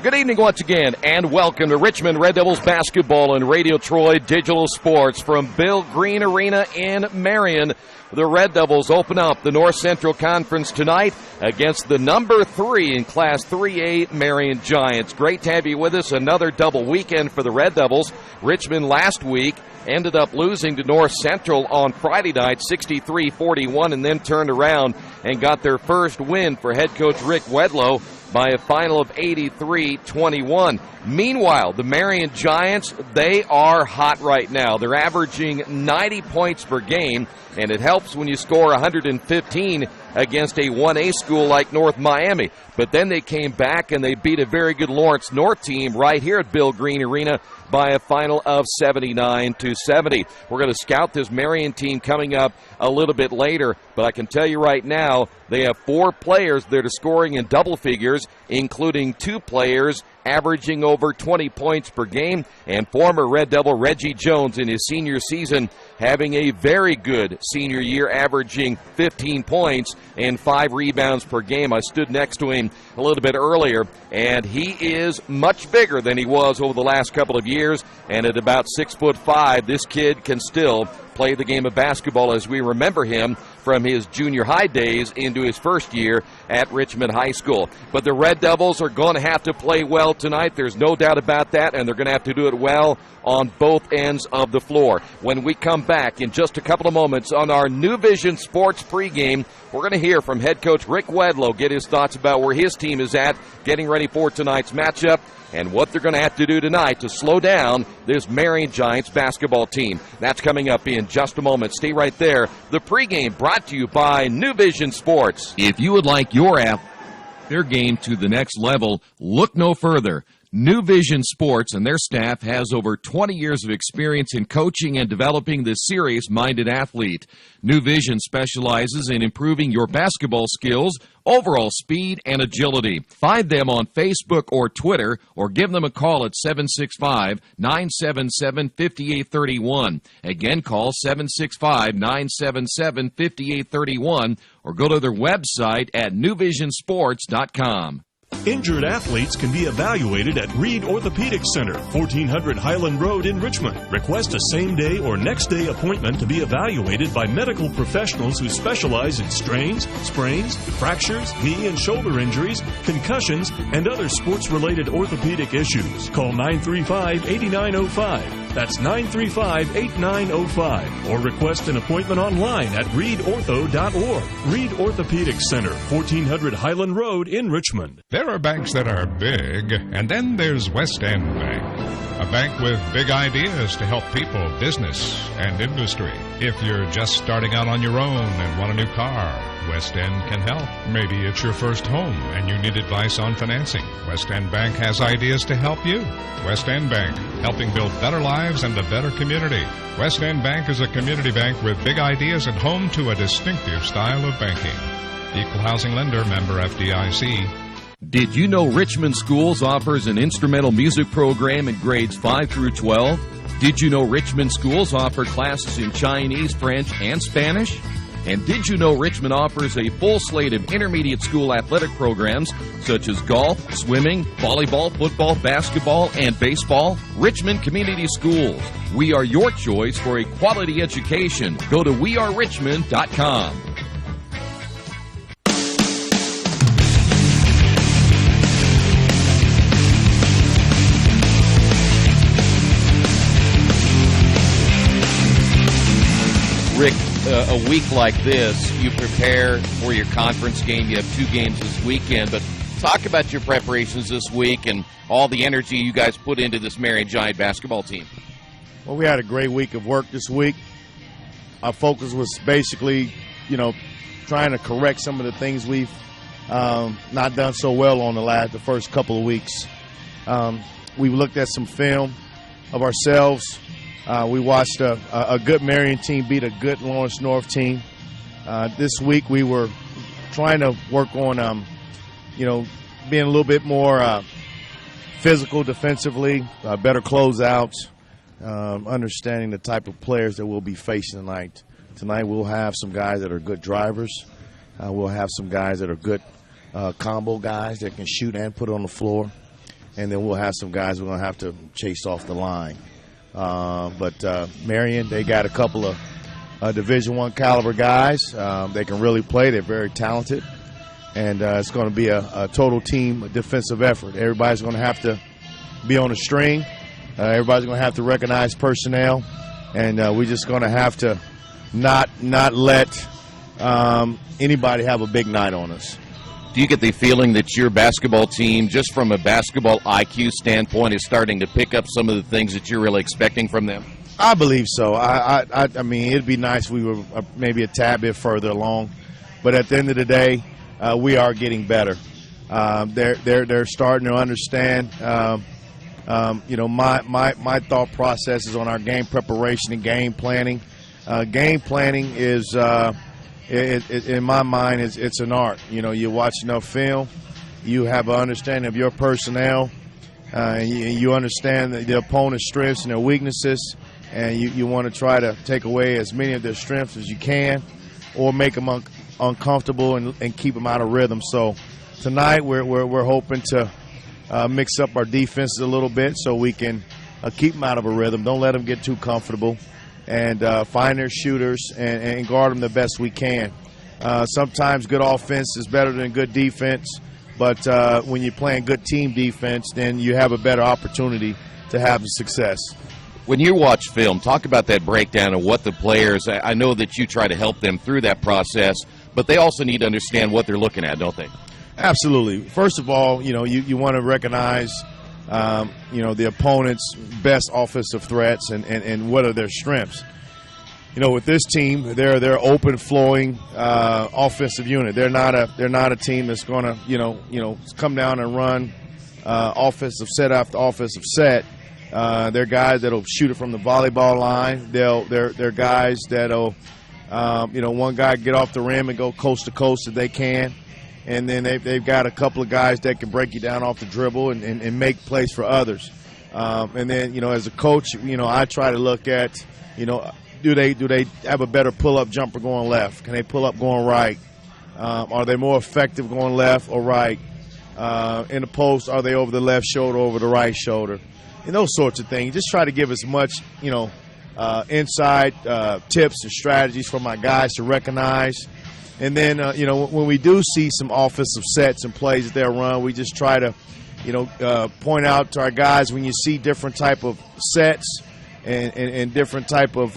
Good evening once again, and welcome to Richmond Red Devils basketball and Radio Troy Digital Sports from Bill Green Arena in Marion. The Red Devils open up the North Central Conference tonight against the number 3 in Class 3A Marion Giants. Great to have you with us. Another double weekend for the Red Devils. Richmond last week ended up losing to North Central on Friday night, 63-41, and then turned around and got their first win for head coach Rick Wedlow by a final of 83-21. Meanwhile, the Marion Giants, they are hot right now. They're averaging 90 points per game, and it helps when you score 115 against a 1A school like North Miami. But then they came back and they beat a very good Lawrence North team right here at Bill Green Arena by a final of 79-70. We're going to scout this Marion team coming up a little bit later, but I can tell you right now, they have 4 players that are scoring in double figures, including 2 players averaging over 20 points per game, and former Red Devil Reggie Jones in his senior season having a very good senior year, averaging 15 points and 5 rebounds per game. I stood next to him a little bit earlier, and he is much bigger than he was over the last couple of years, and at about 6'5", this kid can still play the game of basketball as we remember him from his junior high days into his first year at Richmond High School. But the Red Devils are going to have to play well tonight. There's no doubt about that, and they're going to have to do it well on both ends of the floor. When we come back in just a couple of moments on our New Vision Sports pregame, we're going to hear from head coach Rick Wedlow, get his thoughts about where his team is at, getting ready for tonight's matchup, and what they're going to have to do tonight to slow down this Marion Giants basketball team. That's coming up in just a moment. Stay right there. The pregame brought to you by New Vision Sports. If you would like your their game to the next level, look no further. New Vision Sports and their staff has over 20 years of experience in coaching and developing the serious-minded athlete. New Vision specializes in improving your basketball skills, overall speed, and agility. Find them on Facebook or Twitter, or give them a call at 765-977-5831. Again, call 765-977-5831, or go to their website at newvisionsports.com. Injured athletes can be evaluated at Reed Orthopedic Center, 1400 Highland Road in Richmond. Request a same-day or next-day appointment to be evaluated by medical professionals who specialize in strains, sprains, fractures, knee and shoulder injuries, concussions, and other sports-related orthopedic issues. Call 935-8905. That's 935-8905. Or request an appointment online at reedortho.org. Reed Orthopedic Center, 1400 Highland Road in Richmond. There are banks that are big, and then there's West End Bank. A bank with big ideas to help people, business, and industry. If you're just starting out on your own and want a new car, West End can help. Maybe it's your first home and you need advice on financing. West End Bank has ideas to help you. West End Bank, helping build better lives and a better community. West End Bank is a community bank with big ideas and home to a distinctive style of banking. Equal housing lender, member FDIC. Did you know Richmond Schools offers an instrumental music program in grades 5 through 12? Did you know Richmond Schools offer classes in Chinese, French, and Spanish? And did you know Richmond offers a full slate of intermediate school athletic programs such as golf, swimming, volleyball, football, basketball, and baseball? Richmond Community Schools. We are your choice for a quality education. Go to wearerichmond.com. Rick, a week like this, you prepare for your conference game. You have 2 games this weekend, but talk about your preparations this week and all the energy you guys put into this Marion Giant basketball team. Well, we had a great week of work this week. Our focus was basically, trying to correct some of the things we've not done so well on the first couple of weeks. We looked at some film of ourselves. We watched a good Marion team beat a good Lawrence North team. This week we were trying to work on, being a little bit more physical defensively, better closeouts, understanding the type of players that we'll be facing tonight. Tonight we'll have some guys that are good drivers. We'll have some guys that are good combo guys that can shoot and put on the floor. and then we'll have some guys we're going to have to chase off the line. But Marion, they got a couple of Division I caliber guys. They can really play. They're very talented. And it's going to be a total team defensive effort. Everybody's going to have to be on a string. Everybody's going to have to recognize personnel. And we're just going to have to not let anybody have a big night on us. Do you get the feeling that your basketball team, just from a basketball IQ standpoint, is starting to pick up some of the things that you're really expecting from them? I believe so. I mean, it'd be nice if we were maybe a tad bit further along. But at the end of the day, we are getting better. They're starting to understand. My thought processes on our game preparation and game planning. Game planning is, in my mind, it's an art. You watch enough film, you have an understanding of your personnel, you understand the opponent's strengths and their weaknesses, and you want to try to take away as many of their strengths as you can, or make them uncomfortable and keep them out of rhythm. So tonight we're hoping to mix up our defenses a little bit so we can keep them out of a rhythm. Don't let them get too comfortable, and find their shooters and guard them the best we can. Sometimes good offense is better than good defense, but when you're playing good team defense, then you have a better opportunity to have success. When you watch film, talk about that breakdown of what the players, I know that you try to help them through that process, but they also need to understand what they're looking at, don't they? Absolutely. First of all, you want to recognize the opponent's best offensive threats and what are their strengths. With this team, they're open flowing offensive unit. They're not a team that's going to come down and run offensive set after offensive set. They're guys that'll shoot it from the volleyball line. They're guys that'll one guy get off the rim and go coast to coast if they can. And then they've got a couple of guys that can break you down off the dribble and make plays for others. And then, as a coach, I try to look at, do they have a better pull-up jumper going left? Can they pull up going right? Are they more effective going left or right? In the post, are they over the left shoulder or over the right shoulder? And those sorts of things. Just try to give as much, inside tips and strategies for my guys to recognize. And then, when we do see some offensive sets and plays that they'll run, we just try to, point out to our guys when you see different type of sets and different type of,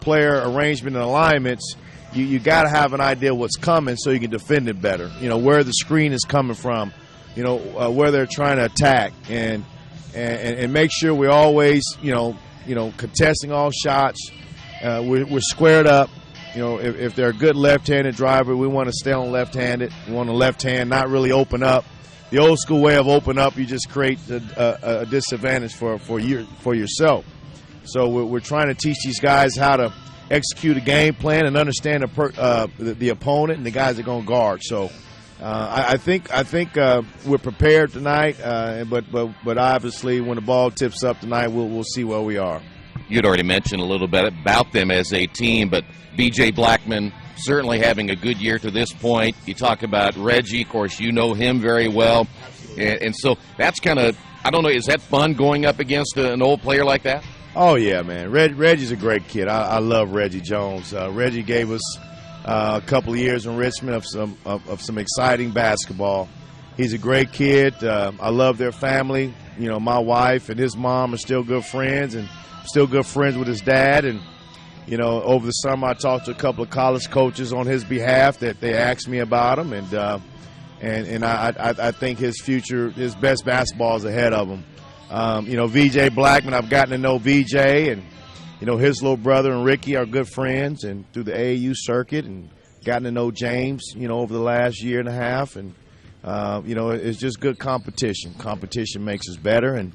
player arrangement and alignments, you got to have an idea what's coming so you can defend it better. Where the screen is coming from, where they're trying to attack, and make sure we're always, contesting all shots. We're squared up. If they're a good left-handed driver, we want to stay on left-handed. We want to left hand, not really open up. The old school way of open up, you just create a disadvantage for yourself. So we're trying to teach these guys how to execute a game plan and understand the opponent and the guys they're going to guard. So I think we're prepared tonight, but obviously when the ball tips up tonight, we'll see where we are. You'd already mentioned a little bit about them as a team, but B.J. Blackman certainly having a good year to this point. You talk about Reggie, of course, you know him very well. And so that's kind of, I don't know, is that fun going up against an old player like that? Oh, yeah, man. Reggie's a great kid. I love Reggie Jones. Reggie gave us a couple of years in Richmond of some exciting basketball. He's a great kid. I love their family. My wife and his mom are still good friends, and still good friends with his dad. And over the summer I talked to a couple of college coaches on his behalf that they asked me about him, and I think his future, his best basketball is ahead of him. VJ Blackman, I've gotten to know VJ, and his little brother and Ricky are good friends, and through the AAU circuit, and gotten to know James over the last year and a half, and it's just good competition. Competition makes us better, and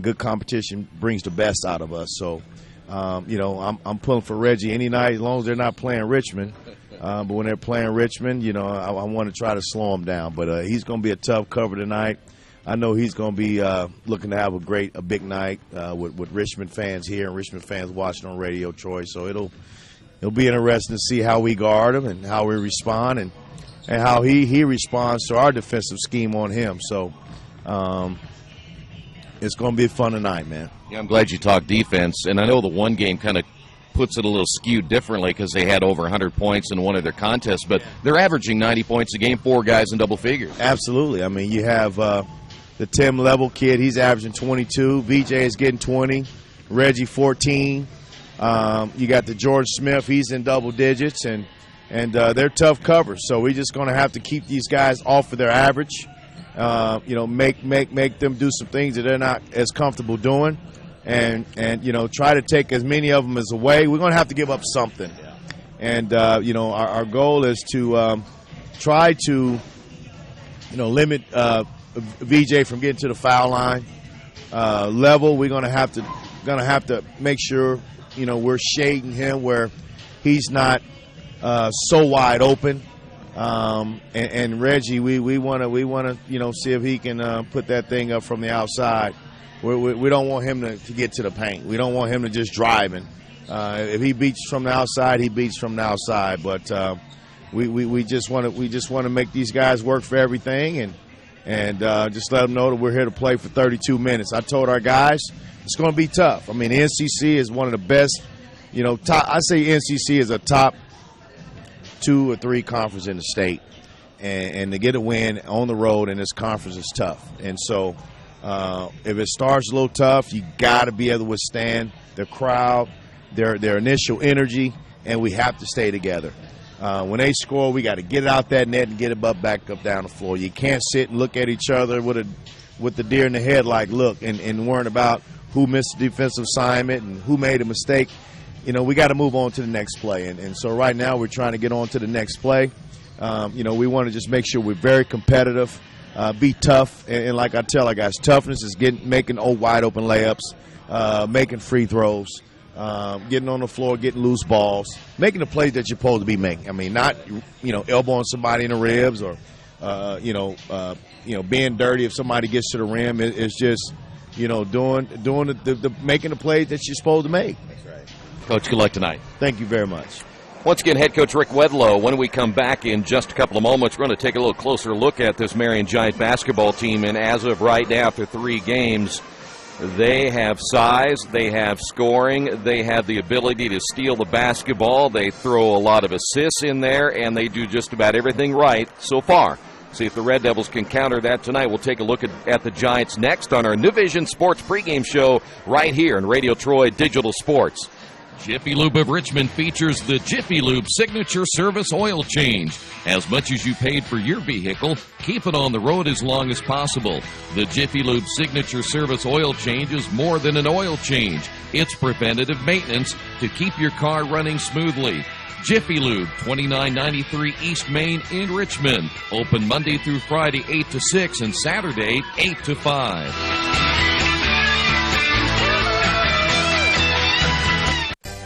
good competition brings the best out of us. So, I'm pulling for Reggie any night as long as they're not playing Richmond. But when they're playing Richmond, I want to try to slow him down. But he's going to be a tough cover tonight. I know he's going to be looking to have a big night with Richmond fans here and Richmond fans watching on Radio Troy. So it'll be interesting to see how we guard him and how we respond and how he responds to our defensive scheme on him. So, it's going to be fun tonight, man. Yeah, I'm glad you talked defense, and I know the one game kind of puts it a little skewed differently because they had over 100 points in one of their contests, but they're averaging 90 points a game, 4 guys in double figures. Absolutely. I mean, you have the Tim Level kid, he's averaging 22. VJ is getting 20. Reggie 14. You got the George Smith, he's in double digits, and they're tough covers. So we're just going to have to keep these guys off of their average. Make them do some things that they're not as comfortable doing, and try to take as many of them as away. We're going to have to give up something, and our goal is to try to limit VJ from getting to the foul line. Level, we're going to have to make sure we're shading him where he's not so wide open. And Reggie, we want to see if he can put that thing up from the outside. We don't want him to get to the paint. We don't want him to just driving. If he beats from the outside, he beats from the outside. But we just want to make these guys work for everything and just let them know that we're here to play for 32 minutes. I told our guys it's going to be tough. I mean, the NCC is one of the best. I say NCC is a top 2 or 3 conference in the state, and to get a win on the road in this conference is tough. And so if it starts a little tough, you got to be able to withstand the crowd, their initial energy, and we have to stay together. When they score, we got to get it out that net and get it back up down the floor. You can't sit and look at each other with the deer in the head like, look, and worrying about who missed the defensive assignment and who made a mistake. We got to move on to the next play. And so right now we're trying to get on to the next play. We want to just make sure we're very competitive, be tough. And like I tell our guys, toughness is making wide open layups, making free throws, getting on the floor, getting loose balls, making the plays that you're supposed to be making. I mean, not, elbowing somebody in the ribs or, being dirty if somebody gets to the rim. It's just, doing making the plays that you're supposed to make. Coach, good luck tonight. Thank you very much. Once again, head coach Rick Wedlow. When we come back in just a couple of moments, we're going to take a little closer look at this Marion Giant basketball team. And as of right now, after 3 games, they have size, they have scoring, they have the ability to steal the basketball. They throw a lot of assists in there, and they do just about everything right so far. See if the Red Devils can counter that tonight. We'll take a look at the Giants next on our New Vision Sports pregame show right here in Radio Troy Digital Sports. Jiffy Lube of Richmond features the Jiffy Lube Signature Service Oil Change. As much as you paid for your vehicle, keep it on the road as long as possible. The Jiffy Lube Signature Service Oil Change is more than an oil change. It's preventative maintenance to keep your car running smoothly. Jiffy Lube, 2993 East Main in Richmond. Open Monday through Friday, 8 to 6, and Saturday, 8 to 5.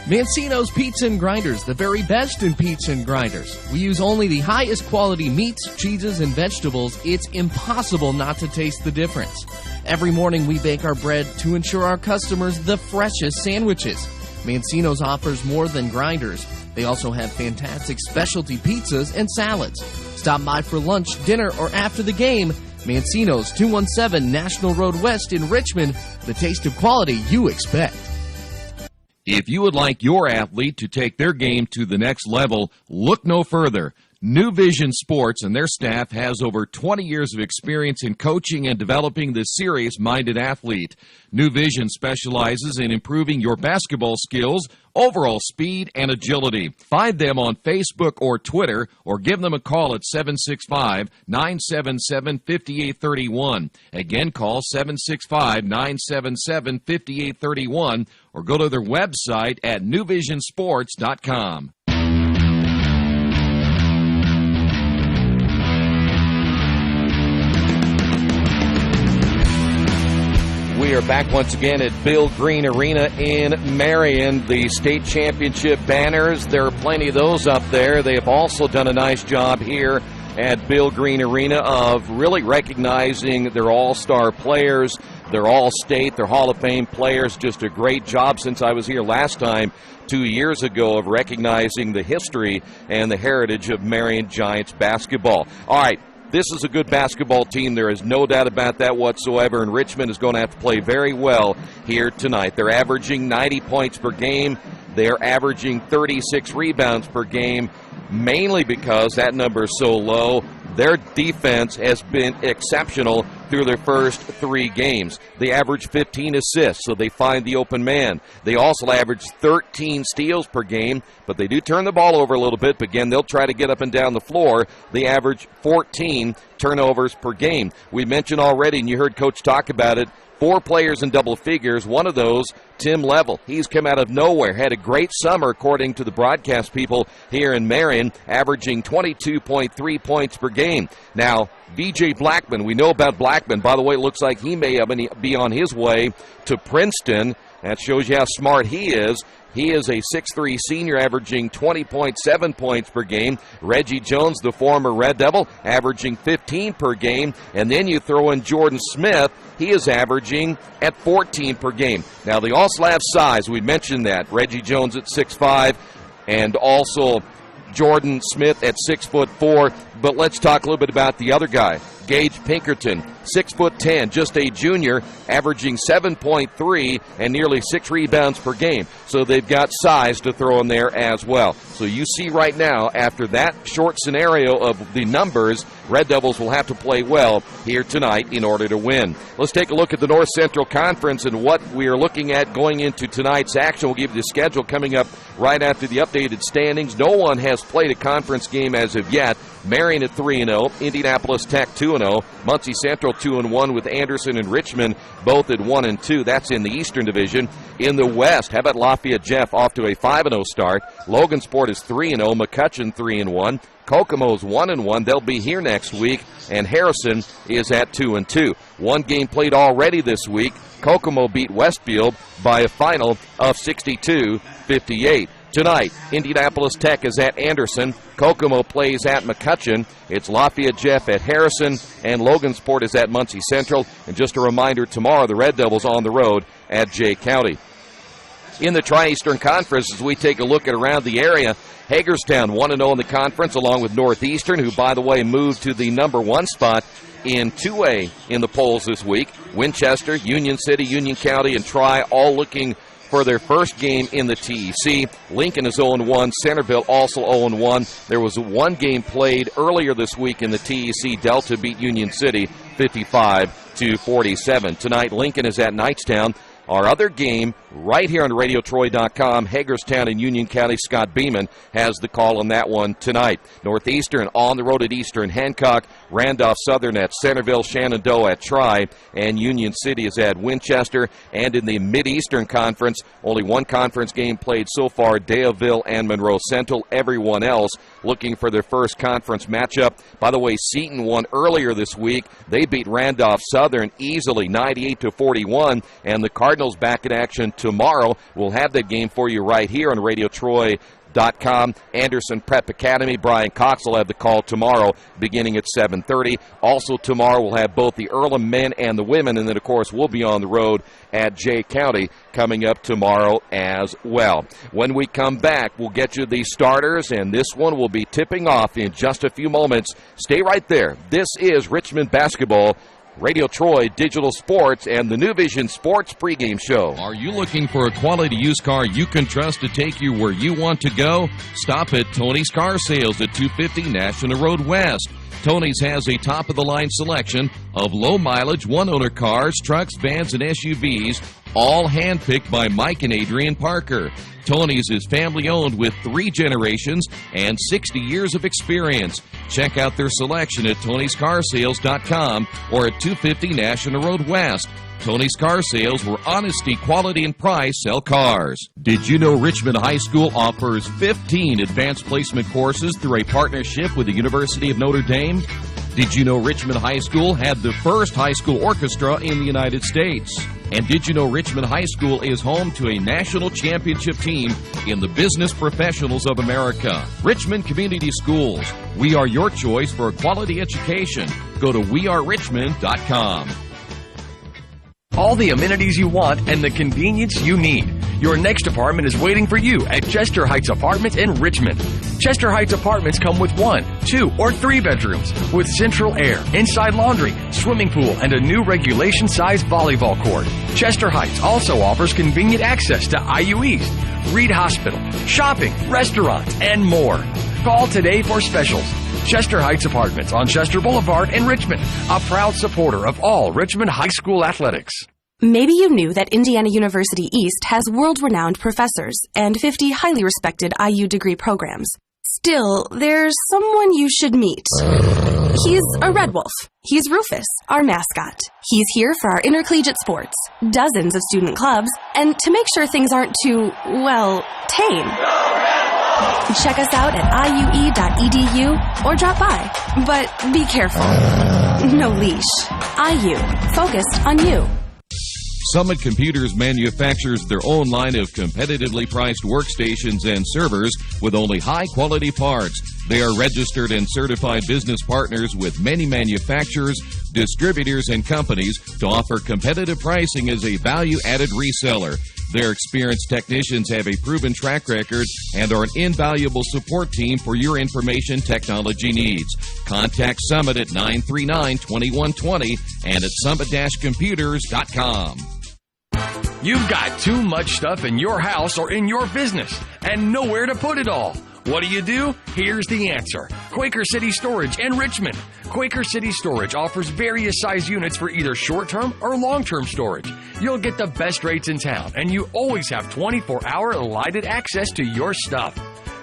Mancino's Pizza and Grinders, the very best in pizza and grinders. We use only the highest quality meats, cheeses, and vegetables. It's impossible not to taste the difference. Every morning we bake our bread to ensure our customers the freshest sandwiches. Mancino's offers more than grinders. They also have fantastic specialty pizzas and salads. Stop by for lunch, dinner, or after the game. Mancino's, 217 National Road West in Richmond. The taste of quality you expect. If you would like your athlete to take their game to the next level, look no further. New Vision Sports and their staff has over 20 years of experience in coaching and developing the serious-minded athlete. New Vision specializes in improving your basketball skills, overall speed, and agility. Find them on Facebook or Twitter, or give them a call at 765-977-5831. Again, call 765-977-5831, or go to their website at newvisionsports.com. We are back once again at Bill Green Arena in Marion. The state championship banners, there are plenty of those up there. They have also done a nice job here at Bill Green Arena of really recognizing their all-star players, their all-state, their Hall of Fame players. Just a great job since I was here last time 2 years ago of recognizing the history and the heritage of Marion Giants basketball. All right. this is a good basketball team. There is no doubt about that whatsoever, and Richmond is going to have to play very well here tonight. They're averaging 90 points per game. They're averaging 36 rebounds per game, mainly because that number is so low. Their defense has been exceptional through their first 3 games. They average 15 assists, so they find the open man. They also average 13 steals per game, but they do turn the ball over a little bit. But again, they'll try to get up and down the floor. They average 14 turnovers per game. We mentioned already, and you heard Coach talk about it, 4 players in double figures. One of those, Tim Level. He's come out of nowhere. Had a great summer, according to the broadcast people here in Marion, averaging 22.3 points per game. Now, B.J. Blackman, we know about Blackman. By the way, it looks like he may be on his way to Princeton. That shows you how smart he is. He is a 6'3 senior averaging 20.7 points per game. Reggie Jones, the former Red Devil, averaging 15 per game. And then you throw in Jordan Smith. He is averaging at 14 per game. Now, they also have size. We mentioned that. Reggie Jones at 6'5", and also Jordan Smith at 6'4". But let's talk a little bit about the other guy, Gage Pinkerton, 6'10", just a junior, averaging 7.3 and nearly 6 rebounds per game. So they've got size to throw in there as well. So you see right now, after that short scenario of the numbers, Red Devils will have to play well here tonight in order to win. Let's take a look at the North Central Conference and what we are looking at going into tonight's action. We'll give you the schedule coming up right after the updated standings. No one has played a conference game as of yet. Marion at 3-0, Indianapolis Tech 2-0, Muncie Central 2-1 with Anderson and Richmond both at 1-2. That's in the Eastern Division. In the West, how about Lafayette Jeff off to a 5-0 start? Logansport is 3-0, McCutcheon 3-1. Kokomo's 1-1. They'll be here next week. And Harrison is at 2-2. One game played already this week. Kokomo beat Westfield by a final of 62-58. Tonight, Indianapolis Tech is at Anderson. Kokomo plays at McCutcheon. It's Lafayette Jeff at Harrison, and Logansport is at Muncie Central. And just a reminder, tomorrow the Red Devils on the road at Jay County. In the Tri-Eastern Conference, as we take a look at around the area, Hagerstown 1-0 in the conference, along with Northeastern, who, by the way, moved to the number 1 spot in 2A in the polls this week. Winchester, Union City, Union County, and Tri all looking for their first game in the TEC. Lincoln is 0-1. Centerville also 0-1. There was one game played earlier this week in the TEC. Delta beat Union City 55-47. Tonight, Lincoln is at Knightstown. Our other game, right here on RadioTroy.com, Hagerstown and Union County. Scott Beeman has the call on that one tonight. Northeastern on the road at Eastern. Hancock, Randolph Southern at Centerville. Shenandoah at Tri. And Union City is at Winchester. And in the Mid-Eastern Conference, only one conference game played so far, Daleville and Monroe Central. Everyone else looking for their first conference matchup. By the way, Seton won earlier this week. They beat Randolph Southern easily, 98-41. And the Cardinals back in action tomorrow. We'll have that game for you right here on RadioTroy.com. Anderson Prep Academy. Brian Cox will have the call tomorrow beginning at 7:30. Also tomorrow we'll have both the Earlham men and the women, and then of course we'll be on the road at Jay County coming up tomorrow as well. When we come back, we'll get you the starters, and this one will be tipping off in just a few moments. Stay right there. This is Richmond Basketball, Radio Troy Digital Sports, and the New Vision Sports pregame show. Are you looking for a quality used car you can trust to take you where you want to go? Stop at Tony's Car Sales at 250 National Road West. Tony's has a top-of-the-line selection of low-mileage, one-owner cars, trucks, vans, and SUVs, all hand-picked by Mike and Adrian Parker. Tony's is family-owned with 3 generations and 60 years of experience. Check out their selection at Tony'sCarSales.com or at 250 National Road West. Tony's Car Sales, where honesty, quality, and price sell cars. Did you know Richmond High School offers 15 advanced placement courses through a partnership with the University of Notre Dame? Did you know Richmond High School had the first high school orchestra in the United States? And did you know Richmond High School is home to a national championship team in the Business Professionals of America? Richmond Community Schools. We are your choice for a quality education. Go to wearerichmond.com. All the amenities you want and the convenience you need. Your next apartment is waiting for you at Chester Heights Apartments in Richmond. Chester Heights Apartments come with 1, 2, or 3 bedrooms with central air, inside laundry, swimming pool, and a new regulation-size volleyball court. Chester Heights also offers convenient access to IU East, Reed Hospital, shopping, restaurants, and more. Call today for specials. Chester Heights Apartments on Chester Boulevard in Richmond, a proud supporter of all Richmond High School athletics. Maybe you knew that Indiana University East has world-renowned professors and 50 highly respected IU degree programs. Still, there's someone you should meet. He's a red wolf. He's Rufus, our mascot. He's here for our intercollegiate sports, dozens of student clubs, and to make sure things aren't too, well, tame. Check us out at iue.edu or drop by. But be careful. No leash. IU. Focused on you. Summit Computers manufactures their own line of competitively priced workstations and servers with only high-quality parts. They are registered and certified business partners with many manufacturers, distributors, and companies to offer competitive pricing as a value-added reseller. Their experienced technicians have a proven track record and are an invaluable support team for your information technology needs. Contact Summit at 939-2120 and at summit-computers.com. You've got too much stuff in your house or in your business and nowhere to put it all. What do? Here's the answer. Quaker City Storage in Richmond. Quaker City Storage offers various size units for either short-term or long-term storage. You'll get the best rates in town, and you always have 24-hour lighted access to your stuff.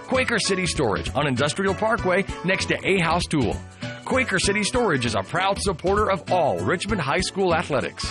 Quaker City Storage on Industrial Parkway next to A House Tool. Quaker City Storage is a proud supporter of all Richmond High School athletics.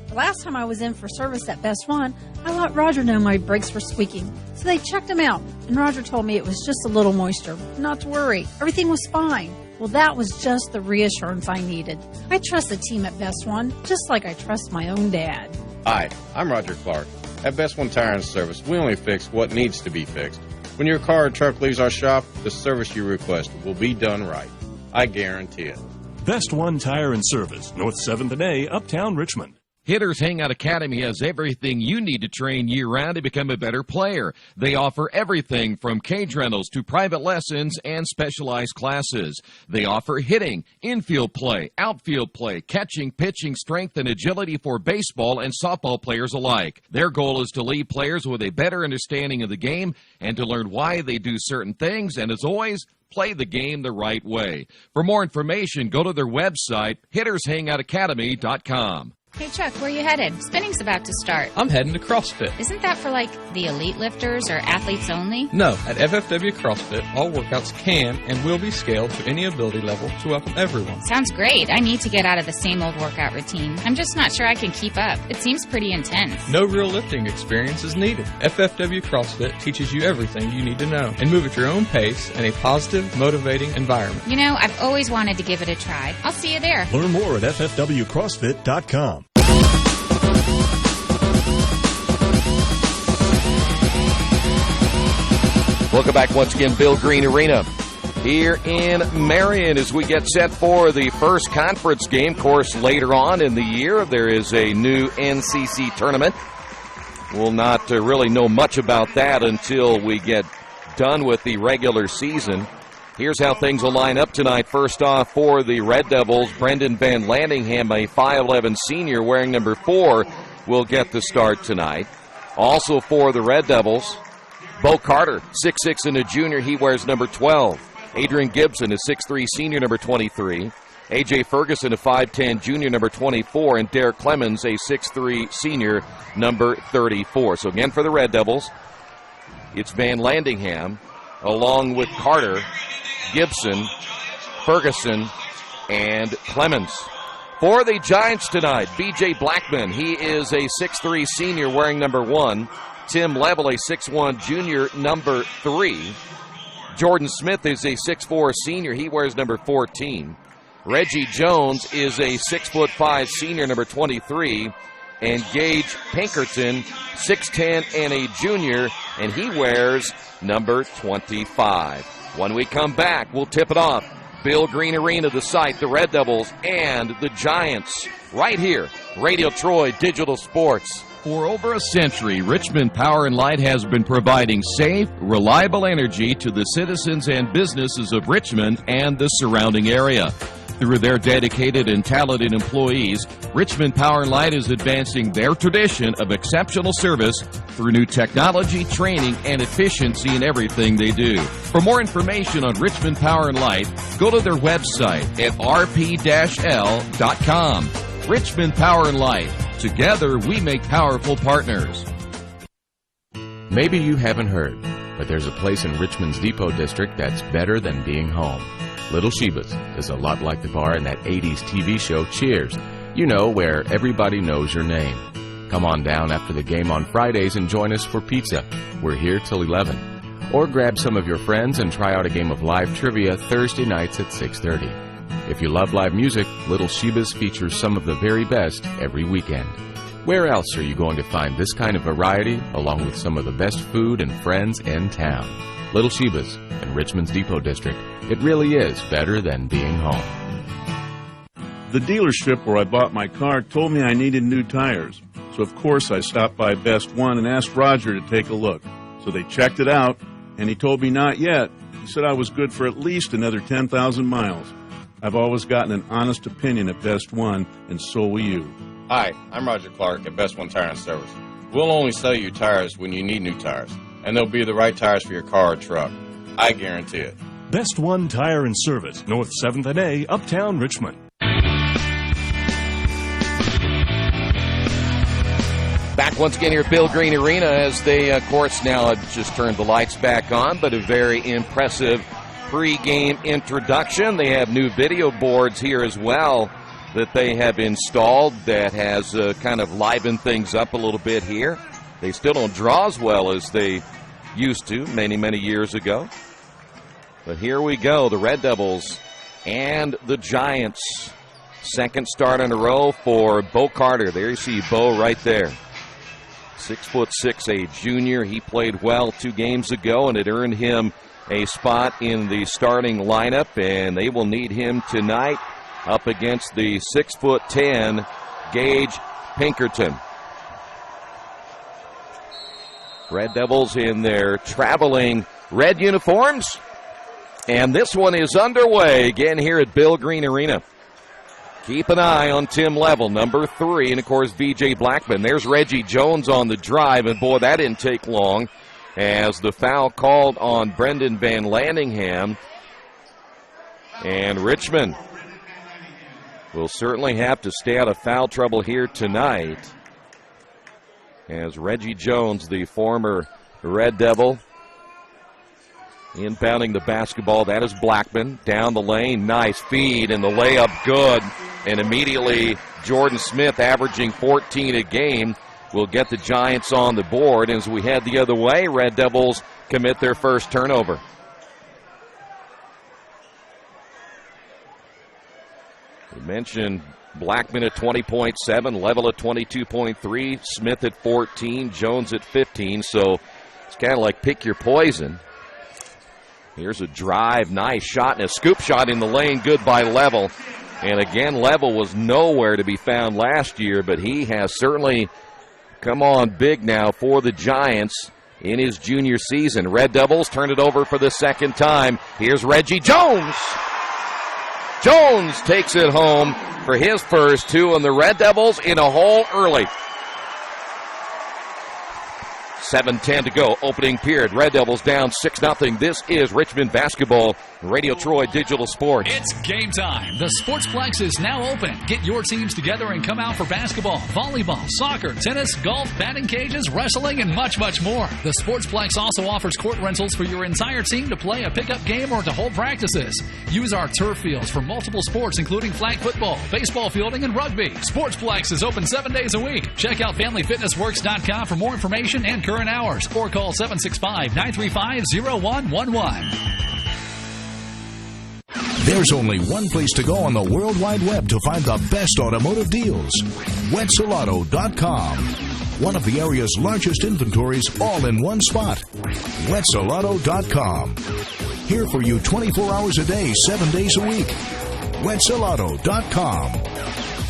The last time I was in for service at Best One, I let Roger know my brakes were squeaking. So they checked them out, and Roger told me it was just a little moisture. Not to worry, everything was fine. Well, that was just the reassurance I needed. I trust the team at Best One, just like I trust my own dad. Hi, I'm Roger Clark. At Best One Tire and Service, we only fix what needs to be fixed. When your car or truck leaves our shop, the service you request will be done right. I guarantee it. Best One Tire and Service, North 7th and A, Uptown Richmond. Hitters Hangout Academy has everything you need to train year-round to become a better player. They offer everything from cage rentals to private lessons and specialized classes. They offer hitting, infield play, outfield play, catching, pitching, strength, and agility for baseball and softball players alike. Their goal is to leave players with a better understanding of the game and to learn why they do certain things, and as always, play the game the right way. For more information, go to their website, hittershangoutacademy.com. Hey, Chuck, where are you headed? Spinning's about to start. I'm heading to CrossFit. Isn't that for, like, the elite lifters or athletes only? No, at FFW CrossFit, all workouts can and will be scaled to any ability level to welcome everyone. Sounds great. I need to get out of the same old workout routine. I'm just not sure I can keep up. It seems pretty intense. No real lifting experience is needed. FFW CrossFit teaches you everything you need to know and move at your own pace in a positive, motivating environment. You know, I've always wanted to give it a try. I'll see you there. Learn more at ffwcrossfit.com. Welcome back once again, Bill Green Arena here in Marion as we get set for the first conference game. Of course, later on in the year, there is a new NCC tournament. We'll not really know much about that until we get done with the regular season. Here's how things will line up tonight. First off, for the Red Devils, Brendan Van Landingham, a 5'11 senior wearing number 4, will get the start tonight. Also for the Red Devils, Bo Carter, 6'6 and a junior. He wears number 12. Adrian Gibson, a 6'3 senior, number 23. A.J. Ferguson, a 5'10 junior, number 24. And Derek Clemens, a 6'3 senior, number 34. So again for the Red Devils, it's Van Landingham along with Carter, Gibson, Ferguson, and Clemens. For the Giants tonight, B.J. Blackman. He is a 6'3 senior wearing number 1. Tim Level, a 6'1 junior, number 3. Jordan Smith is a 6'4 senior. He wears number 14. Reggie Jones is a 6'5 senior, number 23. And Gage Pinkerton, 6'10 and a junior, and he wears number 25. When we come back, we'll tip it off. Bill Green Arena, the site, the Red Devils, and the Giants. Right here, Radio Troy Digital Sports. For over a century, Richmond Power and Light has been providing safe, reliable energy to the citizens and businesses of Richmond and the surrounding area. Through their dedicated and talented employees, Richmond Power and Light is advancing their tradition of exceptional service through new technology, training, and efficiency in everything they do. For more information on Richmond Power and Light, go to their website at rp-l.com. Richmond Power and Light. Together, we make powerful partners. Maybe you haven't heard, but there's a place in Richmond's Depot District that's better than being home. Little Sheba's is a lot like the bar in that 80s TV show Cheers. You know, where everybody knows your name. Come on down after the game on Fridays and join us for pizza. We're here till 11. Or grab some of your friends and try out a game of live trivia Thursday nights at 6:30. If you love live music, Little Sheba's features some of the very best every weekend. Where else are you going to find this kind of variety, along with some of the best food and friends in town? Little Sheba's in Richmond's Depot District. It really is better than being home. The dealership where I bought my car told me I needed new tires. So of course I stopped by Best One and asked Roger to take a look. So they checked it out, and he told me not yet. He said I was good for at least another 10,000 miles. I've always gotten an honest opinion at Best One, and so will you. Hi, I'm Roger Clark at Best One Tire and Service. We'll only sell you tires when you need new tires, and they'll be the right tires for your car or truck. I guarantee it. Best One Tire and Service, North 7th and A, Uptown Richmond. Back once again here at Bill Green Arena as they, of course, now have just turned the lights back on, but a very impressive pre-game introduction. They have new video boards here as well that they have installed that has kind of livened things up a little bit here. They still don't draw as well as they used to many, many years ago. But here we go, the Red Devils and the Giants. Second start in a row for Bo Carter. There you see Bo right there. 6'6", a junior. He played well 2 games ago, and it earned him a spot in the starting lineup, and they will need him tonight up against the 6'10" Gage Pinkerton. Red Devils in their traveling red uniforms, and this one is underway again here at Bill Green Arena. Keep an eye on Tim Level, number 3, and of course V.J. Blackman. There's Reggie Jones on the drive, and boy, that didn't take long as the foul called on Brendan Van Landingham. And Richmond will certainly have to stay out of foul trouble here tonight, as Reggie Jones, the former Red Devil, inbounding the basketball. That is Blackman down the lane. Nice feed, and the layup good. And immediately Jordan Smith, averaging 14 a game, will get the Giants on the board. As we head the other way, Red Devils commit their first turnover. We mentioned Blackman at 20.7, Level at 22.3, Smith at 14, Jones at 15. So it's kind of like pick your poison. Here's a drive, nice shot, and a scoop shot in the lane, good by Level. And again, Level was nowhere to be found last year, but he has certainly come on big now for the Giants in his junior season. Red Devils turn it over for the second time. Here's Reggie Jones. Jones takes it home for his first 2, and the Red Devils in a hole early. 7:10 to go, opening period. Red Devils down 6-0. This is Richmond basketball, Radio Troy Digital Sports. It's game time. The Sportsplex is now open. Get your teams together and come out for basketball, volleyball, soccer, tennis, golf, batting cages, wrestling, and much, much more. The Sportsplex also offers court rentals for your entire team to play a pickup game or to hold practices. Use our turf fields for multiple sports, including flag football, baseball fielding, and rugby. Sportsplex is open 7 days a week. Check out FamilyFitnessWorks.com for more information and current hours, or call 765-935-0111. There's only one place to go on the World Wide Web to find the best automotive deals. Wetzelauto.com. One of the area's largest inventories, all in one spot. Wetzelauto.com. Here for you 24 hours a day, 7 days a week. Wetzelauto.com.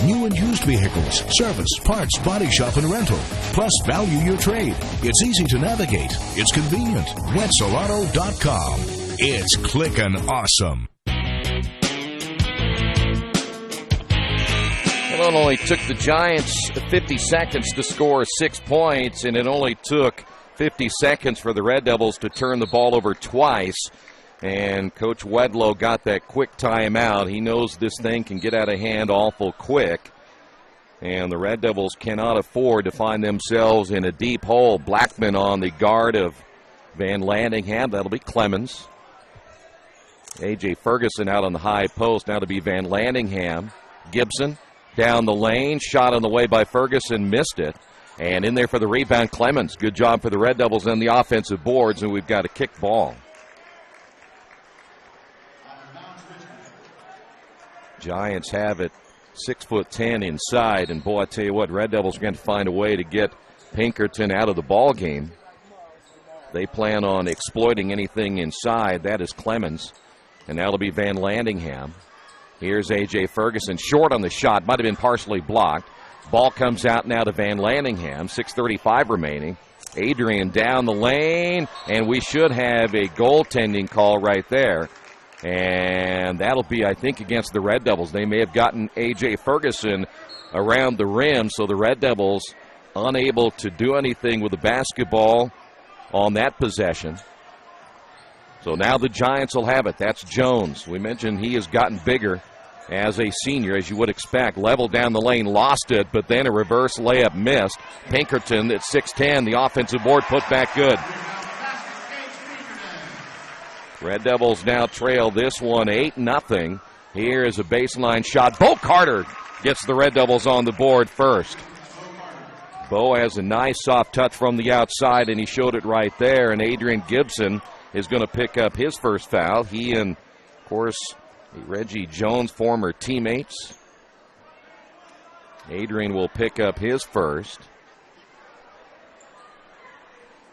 new and used vehicles, service, parts, body shop, and rental. Plus, value your trade. It's easy to navigate. It's convenient. WetzelAuto.com. It's clickin' awesome. Well, it only took the Giants 50 seconds to score 6 points, and it only took 50 seconds for the Red Devils to turn the ball over twice. And Coach Wedlow got that quick timeout. He knows this thing can get out of hand awful quick. And the Red Devils cannot afford to find themselves in a deep hole. Blackman on the guard of Van Landingham. That'll be Clemens. A.J. Ferguson out on the high post. Now to be Van Landingham. Gibson down the lane. Shot on the way by Ferguson. Missed it. And in there for the rebound, Clemens. Good job for the Red Devils on the offensive boards. And we've got a kick ball. Giants have it 6'10" inside, and boy, I tell you what, Red Devils are going to find a way to get Pinkerton out of the ball game. They plan on exploiting anything inside. That is Clemens, and that'll be Van Landingham. Here's A.J. Ferguson, short on the shot, might have been partially blocked. Ball comes out now to Van Landingham, 6:35 remaining. Adrian down the lane, and we should have a goaltending call right there. And that'll be, I think, against the Red Devils. They may have gotten A.J. Ferguson around the rim, so the Red Devils unable to do anything with the basketball on that possession. So now the Giants will have it. That's Jones. We mentioned he has gotten bigger as a senior, as you would expect. Level down the lane, lost it, but then a reverse layup missed. Pinkerton at 6'10", the offensive board put back good. Red Devils now trail this one 8-0. Here is a baseline shot. Bo Carter gets the Red Devils on the board first. Bo has a nice soft touch from the outside, and he showed it right there. And Adrian Gibson is going to pick up his first foul. He and, of course, Reggie Jones, former teammates. Adrian will pick up his first.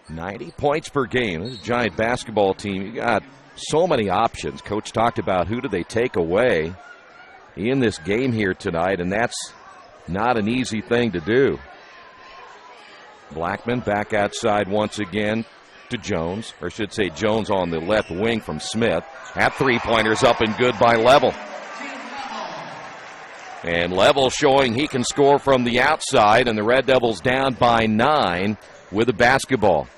90 points per game. This is a Giant basketball team. You got so many options. Coach talked about who do they take away in this game here tonight, and that's not an easy thing to do. Blackman back outside once again to Jones, or I should say Jones on the left wing from Smith. That three-pointer's up and good by Level. And Level showing he can score from the outside, and the Red Devils down by 9 with the basketball.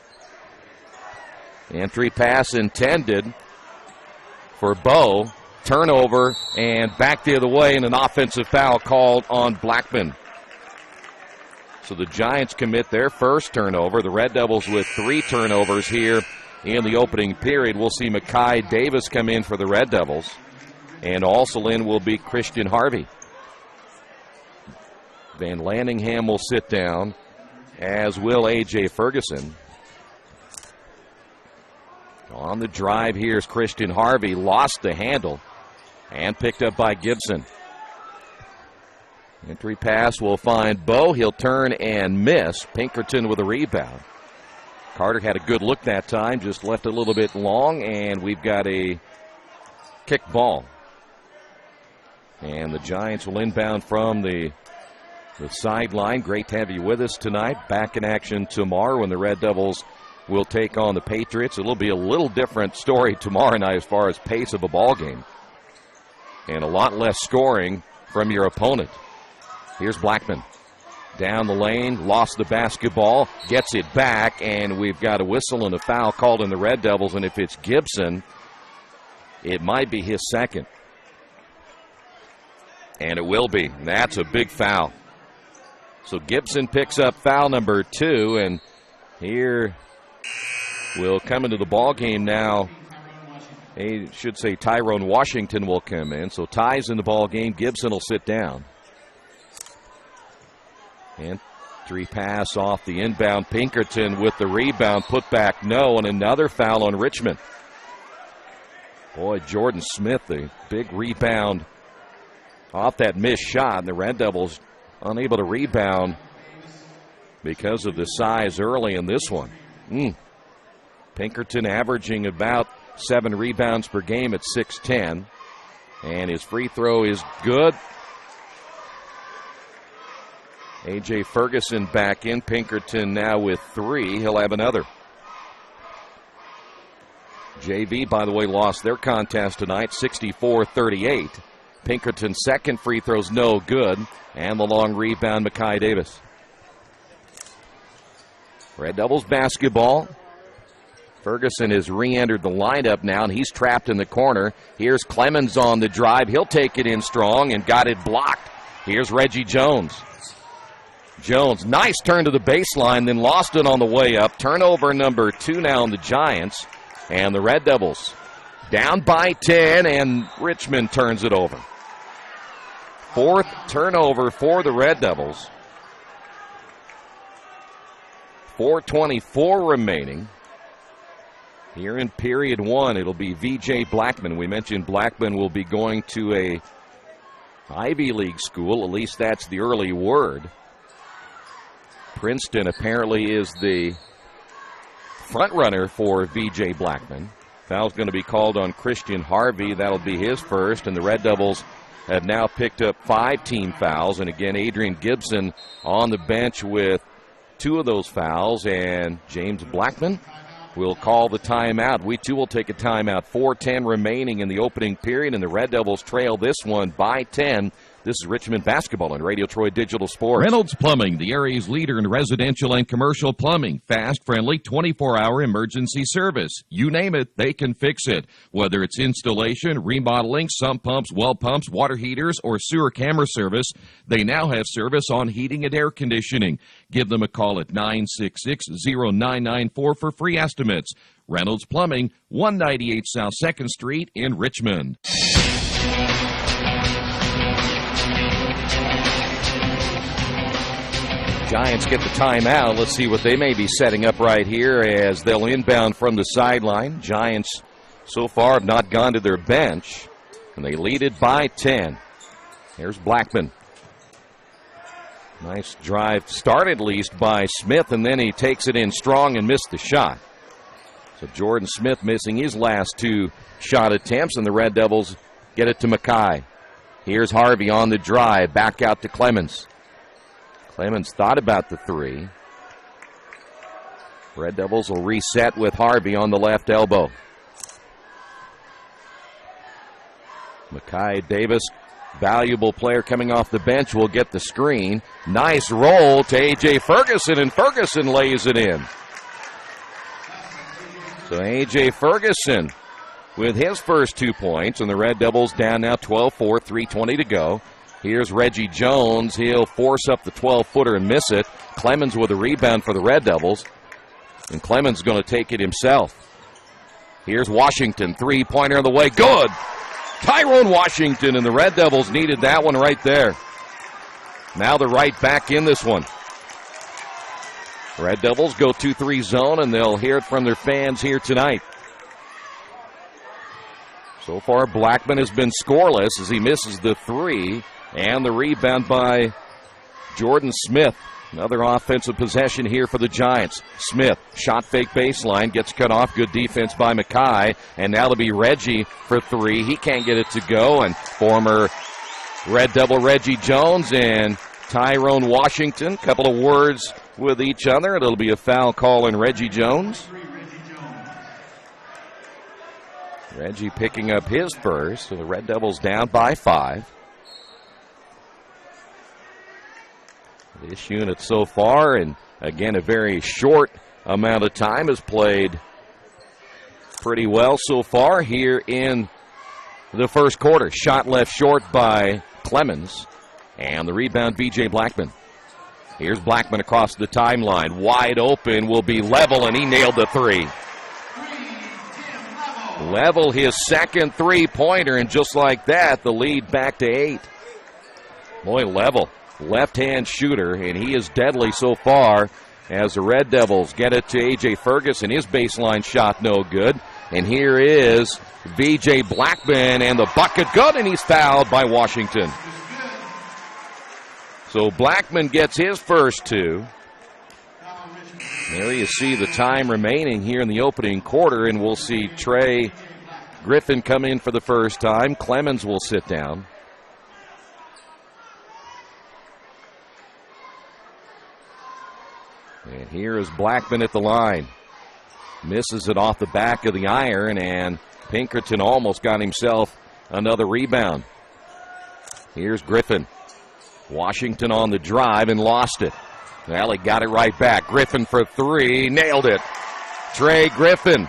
Entry pass intended for Bo. Turnover and back the other way, and an offensive foul called on Blackman. So the Giants commit their first turnover. The Red Devils with 3 turnovers here in the opening period. We'll see Makai Davis come in for the Red Devils. And also in will be Christian Harvey. Van Landingham will sit down, as will A.J. Ferguson. On the drive, here's Christian Harvey. Lost the handle and picked up by Gibson. Entry pass will find Bo. He'll turn and miss. Pinkerton with a rebound. Carter had a good look that time, just left a little bit long, and we've got a kick ball. And the Giants will inbound from the sideline. Great to have you with us tonight. Back in action tomorrow when the Red Devils will take on the Patriots. It'll be a little different story tomorrow night as far as pace of a ball game. And a lot less scoring from your opponent. Here's Blackman. Down the lane, lost the basketball, gets it back, and we've got a whistle and a foul called on the Red Devils, and if it's Gibson, it might be his second. And it will be. That's a big foul. So Gibson picks up foul number 2, and here will come into the ball game now. I should say Tyrone Washington will come in. So Ty's in the ball game. Gibson will sit down. Entry pass off the inbound. Pinkerton with the rebound. Put back no, and another foul on Richmond. Boy, Jordan Smith, the big rebound off that missed shot. And the Red Devils unable to rebound because of the size early in this one. Pinkerton averaging about 7 rebounds per game at 6'10". And his free throw is good. A.J. Ferguson back in. Pinkerton now with 3. He'll have another. JV, by the way, lost their contest tonight, 64-38. Pinkerton's second free throw's no good. And the long rebound, Makai Davis. Red Devils basketball. Ferguson has re-entered the lineup now, and he's trapped in the corner. Here's Clemens on the drive. He'll take it in strong and got it blocked. Here's Reggie Jones. Jones, nice turn to the baseline, then lost it on the way up. Turnover number 2 now on the Giants. And the Red Devils down by 10, and Richmond turns it over. 4th turnover for the Red Devils. 4:24 remaining. Here in period 1, it'll be V.J. Blackman. We mentioned Blackman will be going to a Ivy League school. At least that's the early word. Princeton apparently is the front runner for V.J. Blackman. Foul's going to be called on Christian Harvey. That'll be his first. And the Red Devils have now picked up 5 team fouls. And again, Adrian Gibson on the bench with 2 of those fouls. And James Blackman will call the timeout. We too will take a timeout. 4:10 remaining in the opening period, and the Red Devils trail this one by 10. This is Richmond basketball on Radio Troy Digital Sports. Reynolds Plumbing, the area's leader in residential and commercial plumbing. Fast, friendly, 24-hour emergency service. You name it, they can fix it. Whether it's installation, remodeling, sump pumps, well pumps, water heaters, or sewer camera service, they now have service on heating and air conditioning. Give them a call at 966-0994 for free estimates. Reynolds Plumbing, 198 South 2nd Street in Richmond. Giants get the timeout. Let's see what they may be setting up right here as they'll inbound from the sideline. Giants so far have not gone to their bench, and they lead it by 10. Here's Blackman. Nice drive, started at least by Smith, and then he takes it in strong and missed the shot. So Jordan Smith missing his last 2 shot attempts, and the Red Devils get it to Makai. Here's Harvey on the drive, back out to Clemens. Clemens thought about the 3. Red Devils will reset with Harvey on the left elbow. Makai Davis, valuable player coming off the bench, will get the screen. Nice roll to A.J. Ferguson, and Ferguson lays it in. So A.J. Ferguson with his first 2 points, and the Red Devils down now 12-4, 3:20 to go. Here's Reggie Jones. He'll force up the 12-footer and miss it. Clemens with a rebound for the Red Devils. And Clemens going to take it himself. Here's Washington. 3-pointer on the way. Good! Tyrone Washington, and the Red Devils needed that one right there. Now they're right back in this one. Red Devils go 2-3 zone, and they'll hear it from their fans here tonight. So far, Blackman has been scoreless as he misses the 3. And the rebound by Jordan Smith. Another offensive possession here for the Giants. Smith, shot fake baseline, gets cut off. Good defense by Makai. And now it'll be Reggie for 3. He can't get it to go. And former Red Devil Reggie Jones and Tyrone Washington. Couple of words with each other. It'll be a foul call on Reggie Jones. Reggie picking up his first. So the Red Devils down by 5. This unit so far, and again a very short amount of time, has played pretty well so far here in the first quarter. Shot left short by Clemens, and the rebound V.J. Blackman. Here's Blackman across the timeline. Wide open, will be Level, and he nailed the 3. Level his second 3-pointer, and just like that, the lead back to 8. Boy, Level. Left-hand shooter, and he is deadly so far as the Red Devils get it to A.J. Ferguson. His baseline shot no good. And here is V.J. Blackman, and the bucket good, and he's fouled by Washington. So Blackman gets his first 2. There you see the time remaining here in the opening quarter, and we'll see Trey Griffin come in for the first time. Clemens will sit down. And here is Blackman at the line. Misses it off the back of the iron, and Pinkerton almost got himself another rebound. Here's Griffin. Washington on the drive and lost it. Well, he got it right back. Griffin for three. Nailed it. Trey Griffin.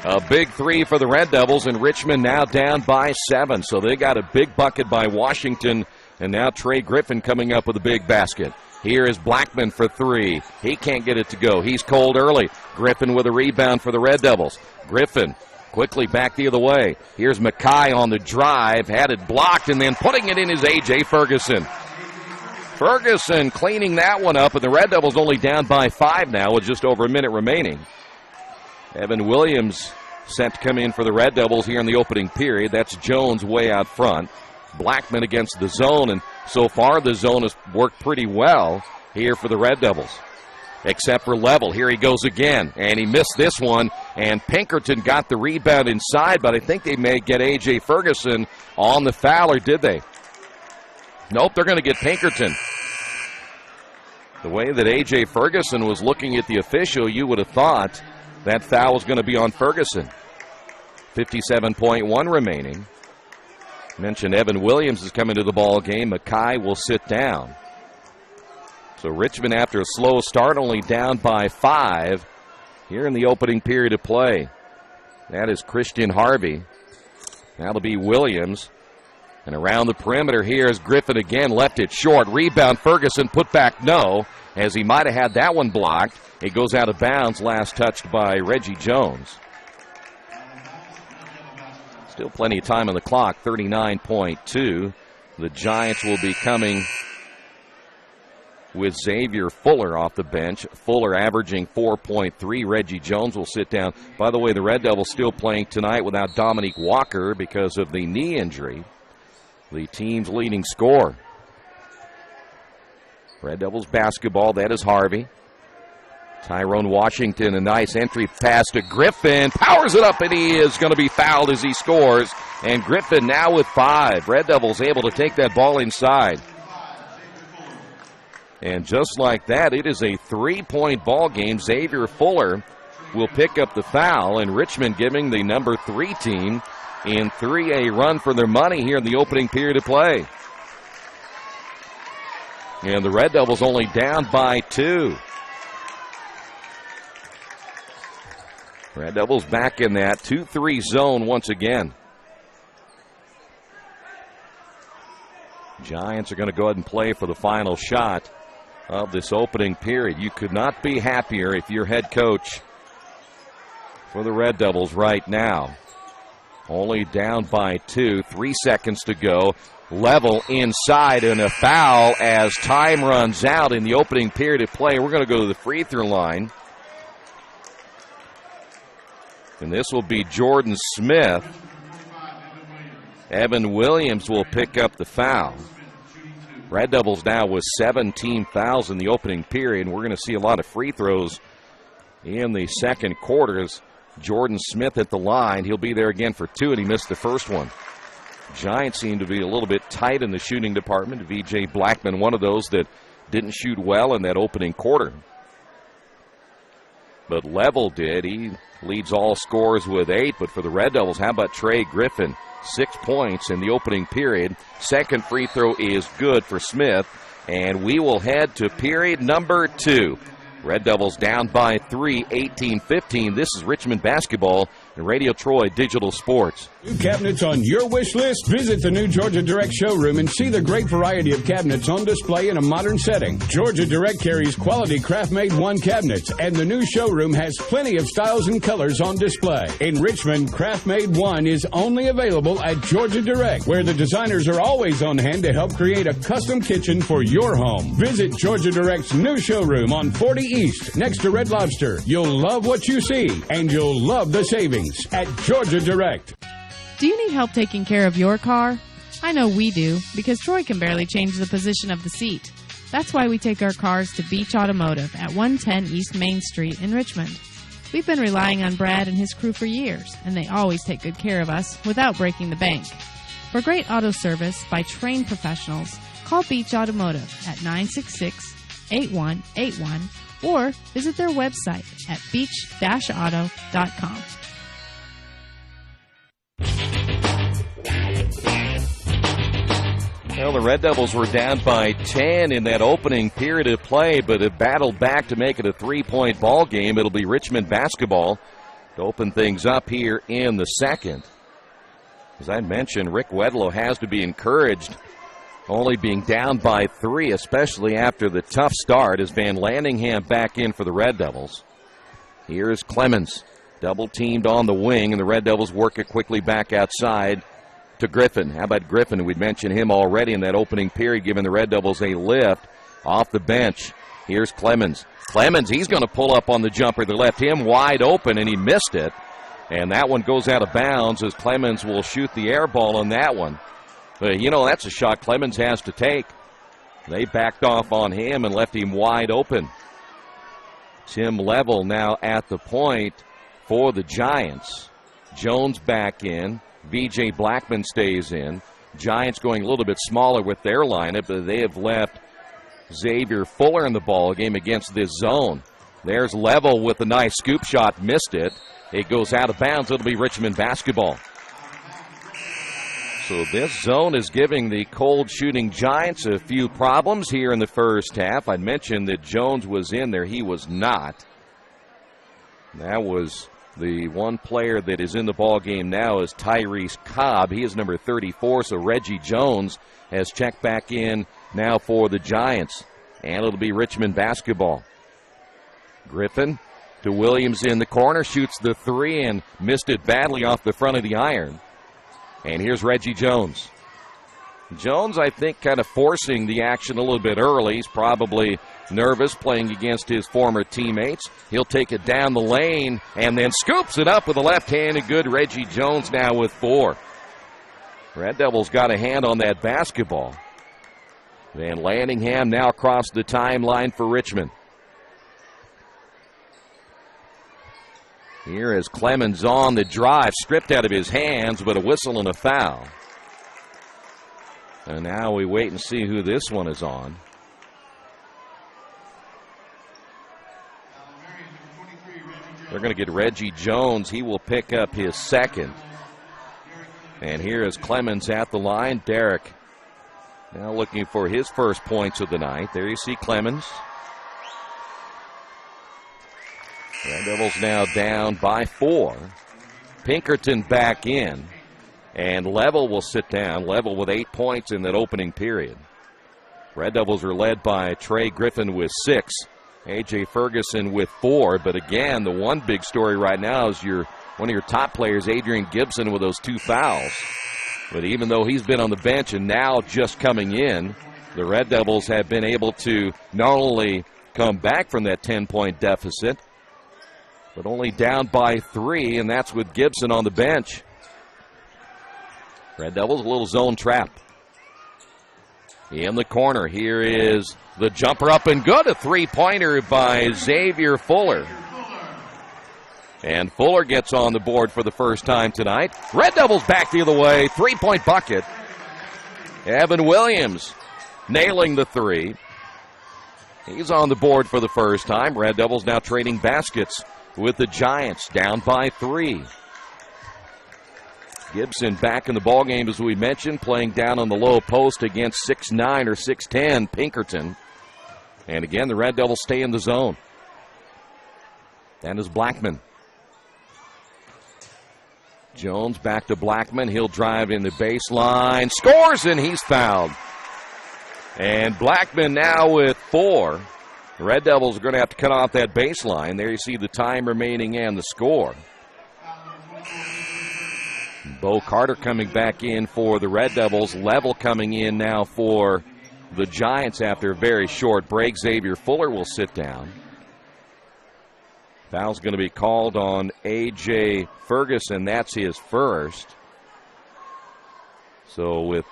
A big three for the Red Devils, and Richmond now down by 7. So they got a big bucket by Washington, and now Trey Griffin coming up with a big basket. Here is Blackman for three. He can't get it to go. He's cold early. Griffin with a rebound for the Red Devils. Griffin quickly back the other way. Here's Mackay on the drive. Had it blocked, and then putting it in is A.J. Ferguson. Ferguson cleaning that one up, and the Red Devils only down by 5 now with just over a minute remaining. Evan Williams set to come in for the Red Devils here in the opening period. That's Jones way out front. Blackman against the zone, and so far the zone has worked pretty well here for the Red Devils. Except for Level. Here he goes again, and he missed this one, and Pinkerton got the rebound inside, but I think they may get A.J. Ferguson on the foul, or did they? Nope, they're going to get Pinkerton. The way that A.J. Ferguson was looking at the official, you would have thought that foul was going to be on Ferguson. 57.1 remaining. Mentioned Evan Williams is coming to the ball game. Mackay will sit down. So Richmond, after a slow start, only down by 5 here in the opening period of play. That is Christian Harvey. That'll be Williams. And around the perimeter here is Griffin again. Left it short. Rebound Ferguson. Put back no, as he might have had that one blocked. It goes out of bounds. Last touched by Reggie Jones. Still plenty of time on the clock. 39.2. The Giants will be coming with Xavier Fuller off the bench. Fuller averaging 4.3. Reggie Jones will sit down. By the way, the Red Devils still playing tonight without Dominique Walker because of the knee injury. The team's leading scorer. Red Devils basketball. That is Harvey. Tyrone Washington, a nice entry pass to Griffin. Powers it up, and he is going to be fouled as he scores. And Griffin now with 5. Red Devils able to take that ball inside. And just like that, it is a 3-point ball game. Xavier Fuller will pick up the foul, and Richmond giving the number 3 team in 3 a run for their money here in the opening period of play. And the Red Devils only down by 2. Red Devils back in that 2-3 zone once again. Giants are going to go ahead and play for the final shot of this opening period. You could not be happier if you're head coach for the Red Devils right now. Only down by 2. 3 seconds to go. Level inside, and a foul as time runs out in the opening period of play. We're going to go to the free throw line. And this will be Jordan Smith. Evan Williams will pick up the foul. Red Devils now with 17 fouls in the opening period. We're going to see a lot of free throws in the second quarters. Jordan Smith at the line. He'll be there again for 2, and he missed the first one. Giants seem to be a little bit tight in the shooting department. V.J. Blackman, one of those that didn't shoot well in that opening quarter. But Level did. He leads all scorers with 8. But for the Red Devils, how about Trey Griffin? 6 points in the opening period. Second free throw is good for Smith. And we will head to period number 2. Red Devils down by 3, 18-15. This is Richmond basketball and Radio Troy Digital Sports. New cabinets on your wish list? Visit the new Georgia Direct showroom and see the great variety of cabinets on display in a modern setting. Georgia Direct carries quality craft-made one cabinets, and the new showroom has plenty of styles and colors on display. In Richmond, craft-made one is only available at Georgia Direct, where the designers are always on hand to help create a custom kitchen for your home. Visit Georgia Direct's new showroom on 40 East, next to Red Lobster. You'll love what you see, and you'll love the savings at Georgia Direct. Do you need help taking care of your car? I know we do, because Troy can barely change the position of the seat. That's why we take our cars to Beach Automotive at 110 East Main Street in Richmond. We've been relying on Brad and his crew for years, and they always take good care of us without breaking the bank. For great auto service by trained professionals, call Beach Automotive at 888-222-8181 or visit their website at beach-auto.com. Well, the Red Devils were down by 10 in that opening period of play, but have battled back to make it a 3-point ball game. It'll be Richmond basketball to open things up here in the second. As I mentioned, Rick Wedlow has to be encouraged, only being down by 3, especially after the tough start, as Van Landingham back in for the Red Devils. Here's Clemens, double-teamed on the wing, and the Red Devils work it quickly back outside to Griffin. How about Griffin? We'd mentioned him already in that opening period, giving the Red Devils a lift off the bench. Here's Clemens. Clemens, he's going to pull up on the jumper that left him wide open, and he missed it. And that one goes out of bounds as Clemens will shoot the air ball on that one. But, that's a shot Clemens has to take. They backed off on him and left him wide open. Tim Level now at the point for the Giants. Jones back in. V.J. Blackman stays in. Giants going a little bit smaller with their lineup, but they have left Xavier Fuller in the ball game against this zone. There's Level with a nice scoop shot, missed it. It goes out of bounds. It'll be Richmond basketball. So this zone is giving the cold shooting Giants a few problems here in the first half. I mentioned that Jones was in there. He was not. That was the one player that is in the ball game now is Tyrese Cobb. He is number 34, so Reggie Jones has checked back in now for the Giants. And it'll be Richmond basketball. Griffin to Williams in the corner, shoots the 3 and missed it badly off the front of the iron. And here's Reggie Jones. Jones, I think, kind of forcing the action a little bit early. He's probably nervous playing against his former teammates. He'll take it down the lane and then scoops it up with a left-handed good Reggie Jones now with 4. Red Devils got a hand on that basketball. Van Landingham now across the timeline for Richmond. Here is Clemens on the drive, stripped out of his hands, but a whistle and a foul. And now we wait and see who this one is on. They're going to get Reggie Jones. He will pick up his second. And here is Clemens at the line. Derek now looking for his first points of the night. There you see Clemens. Red Devils now down by 4. Pinkerton back in. And Level will sit down. Level with 8 points in that opening period. Red Devils are led by Trey Griffin with 6. A.J. Ferguson with 4. But again, the one big story right now is one of your top players, Adrian Gibson, with those 2 fouls. But even though he's been on the bench and now just coming in, the Red Devils have been able to not only come back from that 10-point deficit, but only down by 3, and that's with Gibson on the bench. Red Devils, a little zone trap. In the corner, here is the jumper up and good. A 3-pointer by Xavier Fuller. And Fuller gets on the board for the first time tonight. Red Devils back the other way. 3-point bucket. Evan Williams nailing the 3. He's on the board for the first time. Red Devils now trading baskets with the Giants, down by 3. Gibson back in the ballgame, as we mentioned, playing down on the low post against 6'9" or 6'10" Pinkerton. And again, the Red Devils stay in the zone. That is Blackman. Jones back to Blackman. He'll drive in the baseline. Scores, and he's fouled. And Blackman now with 4. The Red Devils are going to have to cut off that baseline. There you see the time remaining and the score. Bo Carter coming back in for the Red Devils. Level coming in now for the Giants after a very short break. Xavier Fuller will sit down. Foul's going to be called on A.J. Ferguson. That's his first. So with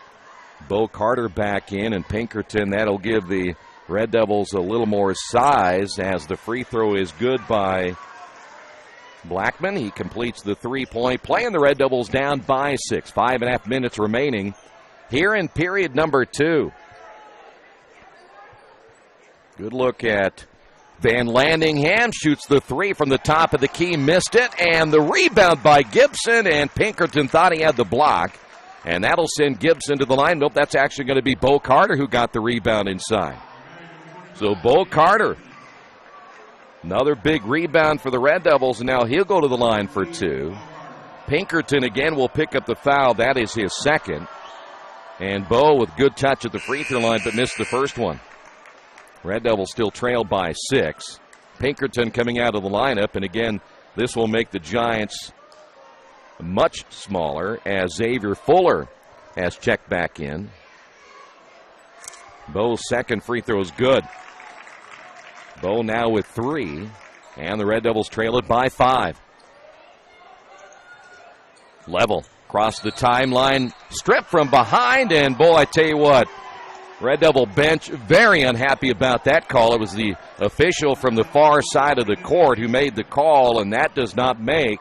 Bo Carter back in and Pinkerton, that'll give the Red Devils a little more size as the free throw is good by Blackman. He completes the 3-point play, and the Red Devils down by 6. 5.5 minutes remaining here in period number 2. Good look at Van Landingham. Shoots the three from the top of the key. Missed it. And the rebound by Gibson. And Pinkerton thought he had the block. And that'll send Gibson to the line. Nope, that's actually going to be Bo Carter who got the rebound inside. So Bo Carter, another big rebound for the Red Devils, and now he'll go to the line for two. Pinkerton again will pick up the foul. That is his second. And Bo with good touch at the free throw line, but missed the first one. Red Devils still trailed by 6. Pinkerton coming out of the lineup, and again, this will make the Giants much smaller as Xavier Fuller has checked back in. Bo's second free throw is good. Bo now with 3, and the Red Devils trail it by 5. Level across the timeline, stripped from behind, and boy, I tell you what, Red Devil bench very unhappy about that call. It was the official from the far side of the court who made the call, and that does not make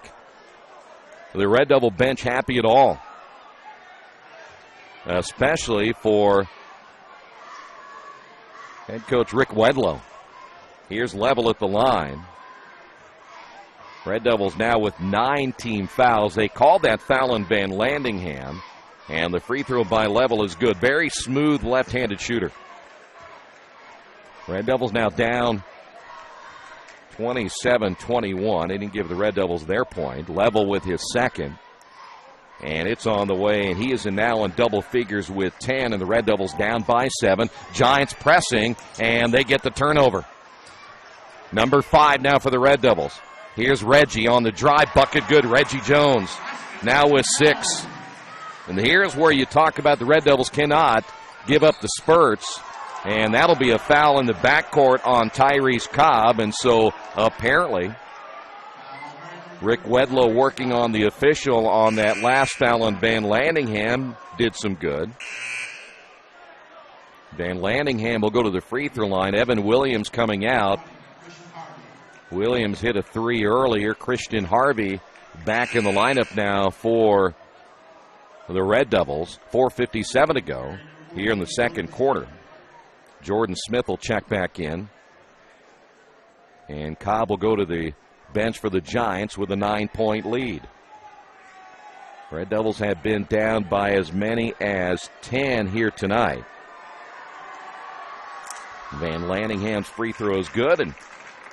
the Red Devil bench happy at all, especially for head coach Rick Wedlow. Here's Level at the line. Red Devils now with 9 team fouls. They called that foul on Van Landingham, and the free throw by Level is good. Very smooth left-handed shooter. Red Devils now down 27-21. They didn't give the Red Devils their point. Level with his second. And it's on the way, and he is now in double figures with 10, and the Red Devils down by 7. Giants pressing, and they get the turnover. Number 5 now for the Red Devils. Here's Reggie on the drive. Bucket good. Reggie Jones now with 6. And here's where you talk about the Red Devils cannot give up the spurts. And that'll be a foul in the backcourt on Tyrese Cobb. And so apparently Rick Wedlow working on the official on that last foul on Van Landingham did some good. Van Landingham will go to the free throw line. Evan Williams coming out. Williams hit a 3 earlier. Christian Harvey back in the lineup now for the Red Devils. 4:57 to go here in the second quarter. Jordan Smith will check back in. And Cobb will go to the bench for the Giants with a 9-point lead. Red Devils have been down by as many as 10 here tonight. Van Landingham's free throw is good, and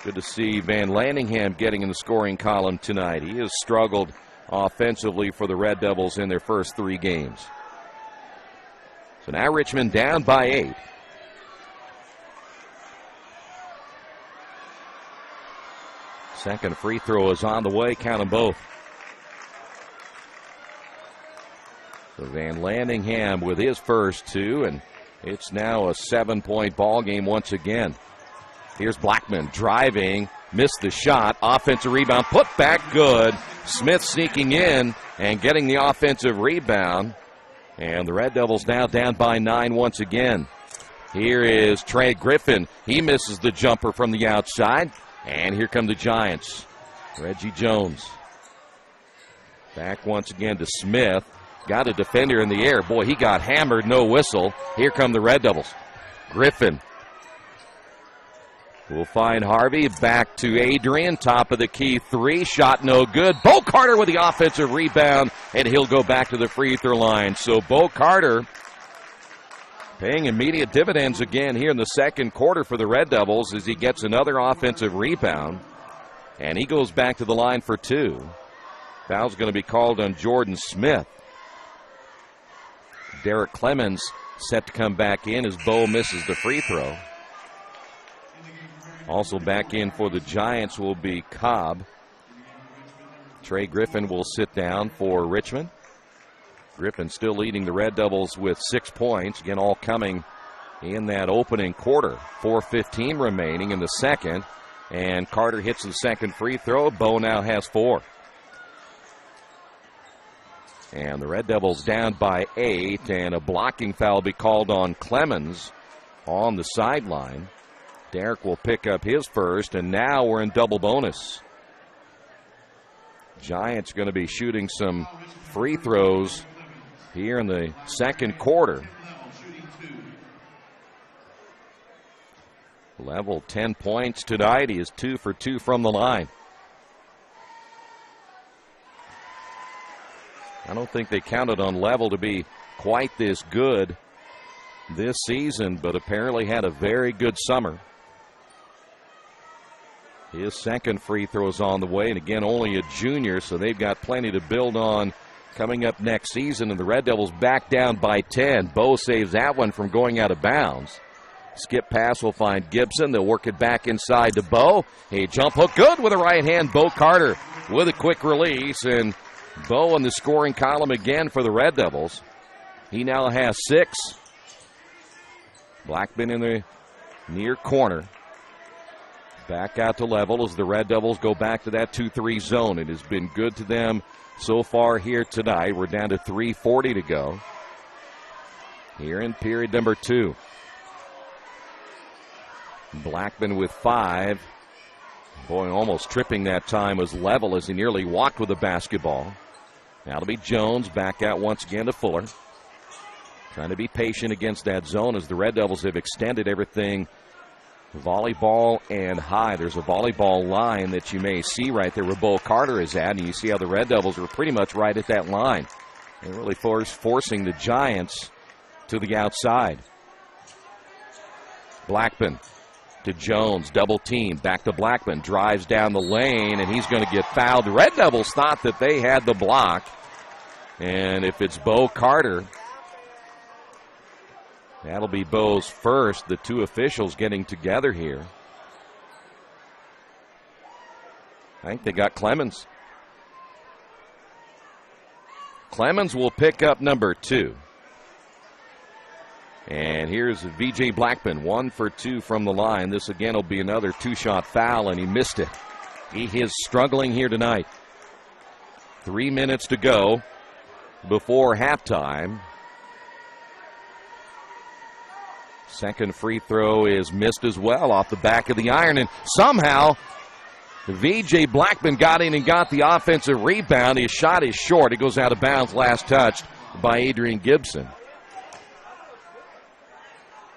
good to see Van Landingham getting in the scoring column tonight. He has struggled offensively for the Red Devils in their first 3 games. So now Richmond down by 8. Second free throw is on the way. Count them both. So Van Landingham with his first 2, and it's now a 7-point ball game once again. Here's Blackman driving, missed the shot, offensive rebound, put back good. Smith sneaking in and getting the offensive rebound. And the Red Devils now down by 9 once again. Here is Trey Griffin. He misses the jumper from the outside. And here come the Giants. Reggie Jones. Back once again to Smith. Got a defender in the air. Boy, he got hammered, no whistle. Here come the Red Devils. Griffin will find Harvey. Back to Adrian. Top of the key 3. Shot no good. Bo Carter with the offensive rebound. And he'll go back to the free throw line. So Bo Carter paying immediate dividends again here in the second quarter for the Red Devils as he gets another offensive rebound. And he goes back to the line for 2. Foul's going to be called on Jordan Smith. Derek Clemens set to come back in as Bo misses the free throw. Also back in for the Giants will be Cobb. Trey Griffin will sit down for Richmond. Griffin still leading the Red Devils with 6 points. Again, all coming in that opening quarter. 4:15 remaining in the second. And Carter hits the second free throw. Bo now has 4. And the Red Devils down by 8. And a blocking foul will be called on Clemens on the sideline. Derek will pick up his first. And now we're in double bonus. Giants going to be shooting some free throws here in the second quarter. Level 10 points tonight. He is 2 for 2 from the line. I don't think they counted on Level to be quite this good this season, but apparently had a very good summer. His second free throw is on the way, and again, only a junior, so they've got plenty to build on coming up next season. And the Red Devils back down by 10. Bo saves that one from going out of bounds. Skip pass will find Gibson. They'll work it back inside to Bo. A jump hook good with a right hand. Bo Carter with a quick release, and Bo in the scoring column again for the Red Devils. He now has 6. Blackman in the near corner. Back out to Level as the Red Devils go back to that 2-3 zone. It has been good to them so far here tonight. We're down to 3:40 to go here in period number 2. Blackman with 5. Boy, almost tripping that time was Level as he nearly walked with the basketball. Now it'll be Jones back out once again to Fuller. Trying to be patient against that zone as the Red Devils have extended everything volleyball and high. There's a volleyball line that you may see right there where Bo Carter is at, and you see how the Red Devils were pretty much right at that line. They're really forcing the Giants to the outside. Blackman to Jones, double team, back to Blackman, drives down the lane, and he's going to get fouled. The Red Devils thought that they had the block, and if it's Bo Carter, that'll be Bo's first. The two officials getting together here. I think they got Clemens. Clemens will pick up number 2. And here's V.J. Blackman, 1 for 2 from the line. This again will be another 2-shot foul, and he missed it. He is struggling here tonight. 3 minutes to go before halftime. Second free throw is missed as well off the back of the iron, and somehow V.J. Blackman got in and got the offensive rebound. His shot is short. It goes out of bounds, last touched by Adrian Gibson.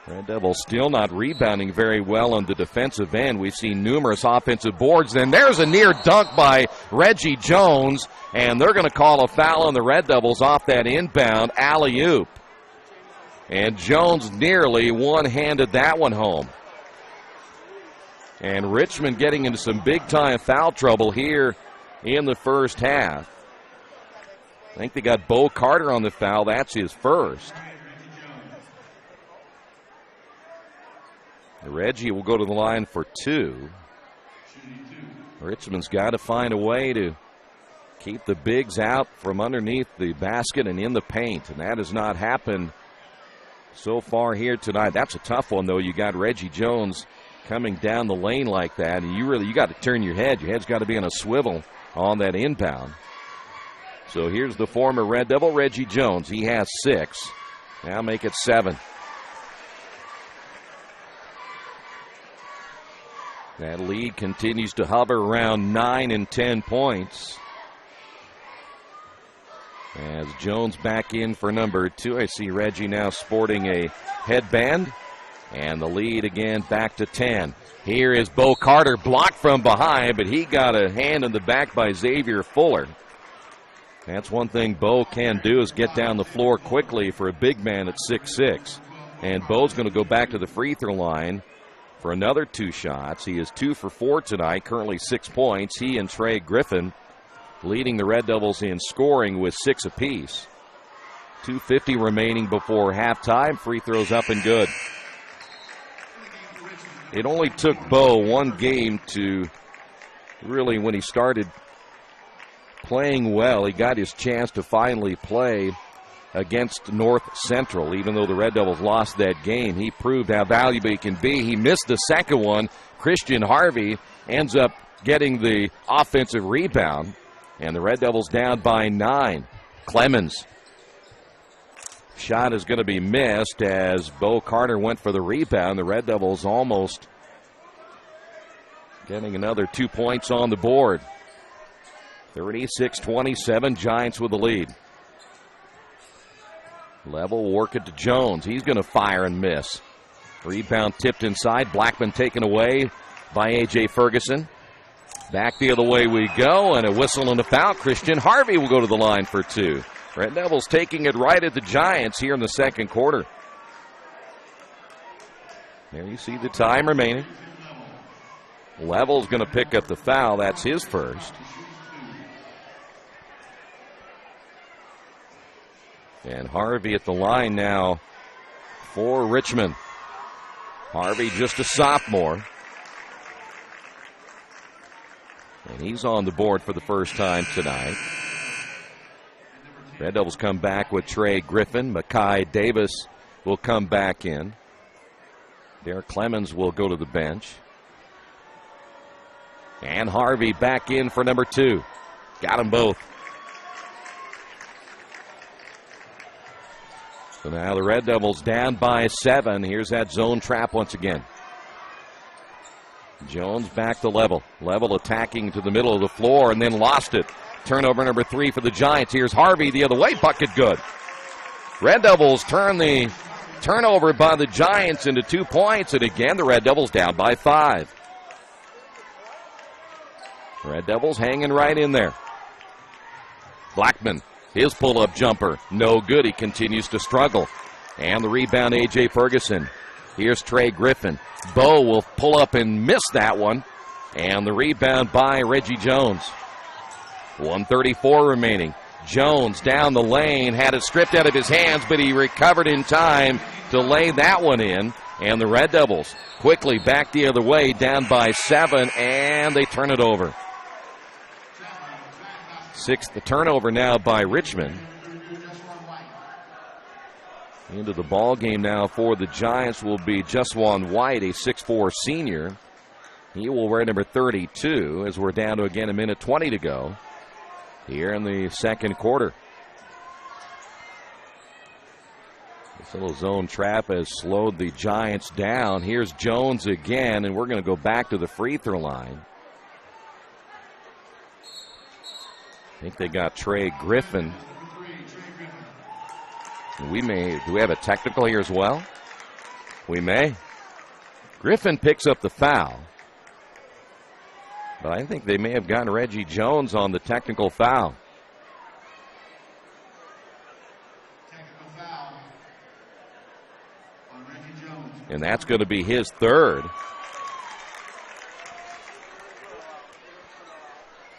Red Devils still not rebounding very well on the defensive end. We've seen numerous offensive boards. Then there's a near dunk by Reggie Jones, and they're going to call a foul on the Red Devils off that inbound alley-oop. And Jones nearly one-handed that one home. And Richmond getting into some big-time foul trouble here in the first half. I think they got Bo Carter on the foul. That's his first. Reggie will go to the line for 2. Richmond's got to find a way to keep the bigs out from underneath the basket and in the paint, and that has not happened so far here tonight. That's a tough one, though. You got Reggie Jones coming down the lane like that, and you got to turn your head. Your head's got to be on a swivel on that inbound. So here's the former Red Devil, Reggie Jones. He has 6. Now make it 7. That lead continues to hover around 9 and 10 points. As Jones back in for number 2, I see Reggie now sporting a headband. And the lead again back to 10. Here is Bo Carter, blocked from behind, but he got a hand in the back by Xavier Fuller. That's one thing Bo can do, is get down the floor quickly for a big man at 6'6". And Bo's going to go back to the free throw line for another 2 shots. He is 2 for 4 tonight, currently 6 points. He and Trey Griffin leading the Red Devils in scoring with 6 apiece. 2:50 remaining before halftime. Free throws up and good. It only took Bo one game to really, when he started playing well, he got his chance to finally play against North Central. Even though the Red Devils lost that game, he proved how valuable he can be. He missed the second one. Christian Harvey ends up getting the offensive rebound, and the Red Devils down by 9. Clemens. Shot is going to be missed as Bo Carter went for the rebound. The Red Devils almost getting another 2 points on the board. 36-27, Giants with the lead. Level work it to Jones. He's going to fire and miss. Rebound tipped inside. Blackman taken away by A.J. Ferguson. Back the other way we go, and a whistle and a foul. Christian Harvey will go to the line for two. Red Devils taking it right at the Giants here in the second quarter. There you see the time remaining. Level's going to pick up the foul. That's his first. And Harvey at the line now for Richmond. Harvey just a sophomore. And he's on the board for the first time tonight. Red Devils come back with Trey Griffin. Makai Davis will come back in. Derek Clemens will go to the bench. And Harvey back in for number two. Got them both. So now the Red Devils down by 7. Here's that zone trap once again. Jones back to Level. Level attacking to the middle of the floor and then lost it. Turnover number 3 for the Giants. Here's Harvey the other way. Bucket good. Red Devils turn the turnover by the Giants into 2 points. And again, the Red Devils down by 5. Red Devils hanging right in there. Blackman, his pull-up jumper. No good. He continues to struggle. And the rebound, A.J. Ferguson. Here's Trey Griffin. Bo will pull up and miss that one. And the rebound by Reggie Jones. 1:34 remaining. Jones down the lane, had it stripped out of his hands, but he recovered in time to lay that one in. And the Red Devils quickly back the other way, down by 7, and they turn it over. 6th turnover now by Richmond. Into the ball game now for the Giants will be Juswan White, a 6'4 senior. He will wear number 32 as we're down to again a minute 20 to go here in the second quarter. This little zone trap has slowed the Giants down. Here's Jones again, and we're going to go back to the free throw line. I think they got Trey Griffin. Do we have a technical here as well? We may. Griffin picks up the foul. But I think they may have gotten Reggie Jones on the technical foul. And that's going to be his third.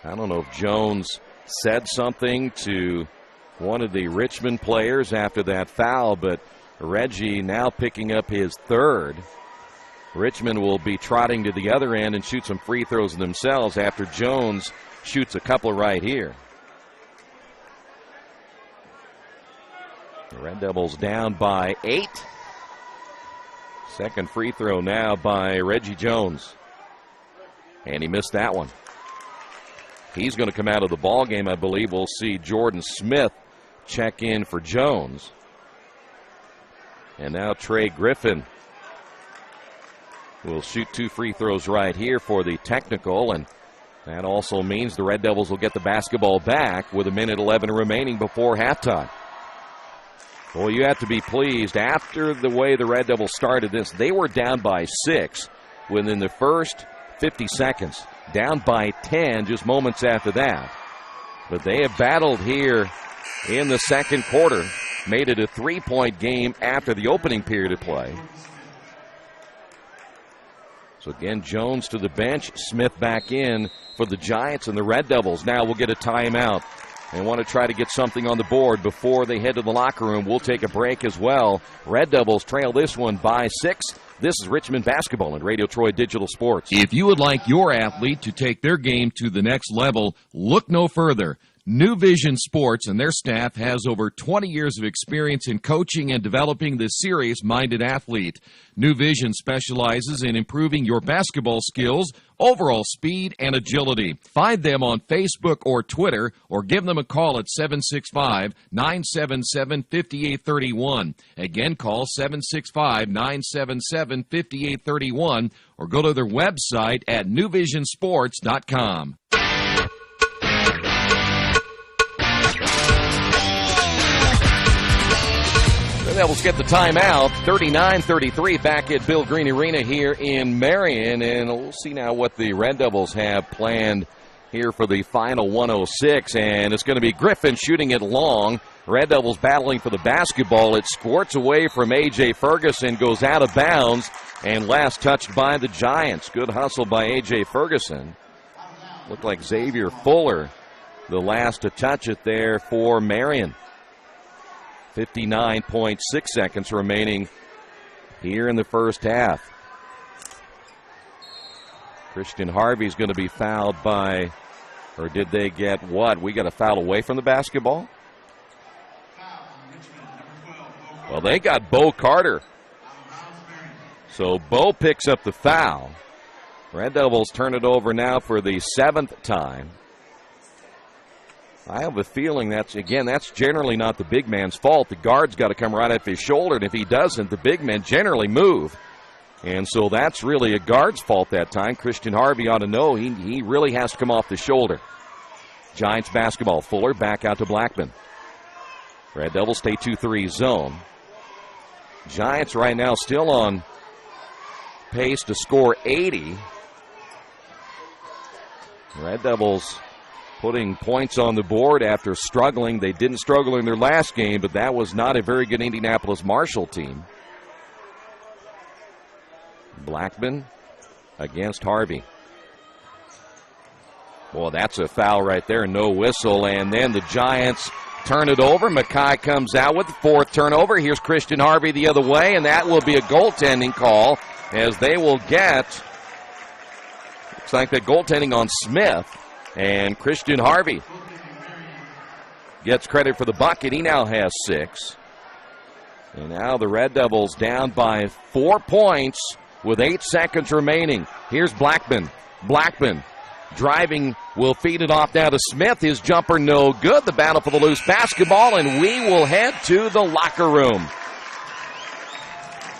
I don't know if Jones said something to one of the Richmond players after that foul, but Reggie now picking up his third. Richmond will be trotting to the other end and shoot some free throws themselves after Jones shoots a couple right here. The Red Devils down by 8. Second free throw now by Reggie Jones. And he missed that one. He's going to come out of the ball game, I believe. We'll see Jordan Smith check in for Jones. And now Trey Griffin will shoot 2 free throws right here for the technical, and that also means the Red Devils will get the basketball back with 1:11 remaining before halftime. Well, you have to be pleased. After the way the Red Devils started this, they were down by 6 within the first 50 seconds. Down by 10 just moments after that. But they have battled here in the second quarter. Made it a 3-point game after the opening period of play. So again, Jones to the bench, Smith back in for the Giants, and the Red Devils now will get a timeout. They want to try to get something on the board before they head to the locker room. We'll take a break as well. Red Devils trail this one by 6. This is Richmond basketball and Radio Troy Digital Sports. If you would like your athlete to take their game to the next level, look no further. New Vision Sports and their staff has over 20 years of experience in coaching and developing the serious-minded athlete. New Vision specializes in improving your basketball skills, overall speed, and agility. Find them on Facebook or Twitter, or give them a call at 765-977-5831. Again, call 765-977-5831, or go to their website at newvisionsports.com. Red Devils get the timeout. 39-33 back at Bill Green Arena here in Marion. And we'll see now what the Red Devils have planned here for the final 106. And it's going to be Griffin shooting it long. Red Devils battling for the basketball. It squirts away from A.J. Ferguson, goes out of bounds, and last touched by the Giants. Good hustle by A.J. Ferguson. Looked like Xavier Fuller, the last to touch it there for Marion. 59.6 seconds remaining here in the first half. Christian Harvey's going to be fouled by, or did they get what? We got a foul away from the basketball? Well, they got Bo Carter. So Bo picks up the foul. Red Devils turn it over now for the 7th time. I have a feeling that's generally not the big man's fault. The guard's got to come right off his shoulder, and if he doesn't, the big men generally move. And so that's really a guard's fault that time. Christian Harvey ought to know he really has to come off the shoulder. Giants basketball. Fuller back out to Blackman. Red Devils stay 2-3 zone. Giants right now still on pace to score 80. Red Devils putting points on the board after struggling. They didn't struggle in their last game, but that was not a very good Indianapolis Marshall team. Blackman against Harvey. Boy, that's a foul right there. No whistle. And then the Giants turn it over. Mackay comes out with the 4th turnover. Here's Christian Harvey the other way, and that will be a goaltending call as they will get, looks like the goaltending on Smith. And Christian Harvey gets credit for the bucket. He now has 6. And now the Red Devils down by 4 points with 8 seconds remaining. Here's Blackman. Blackman driving, will feed it off now to Smith. His jumper no good. The battle for the loose basketball, and we will head to the locker room.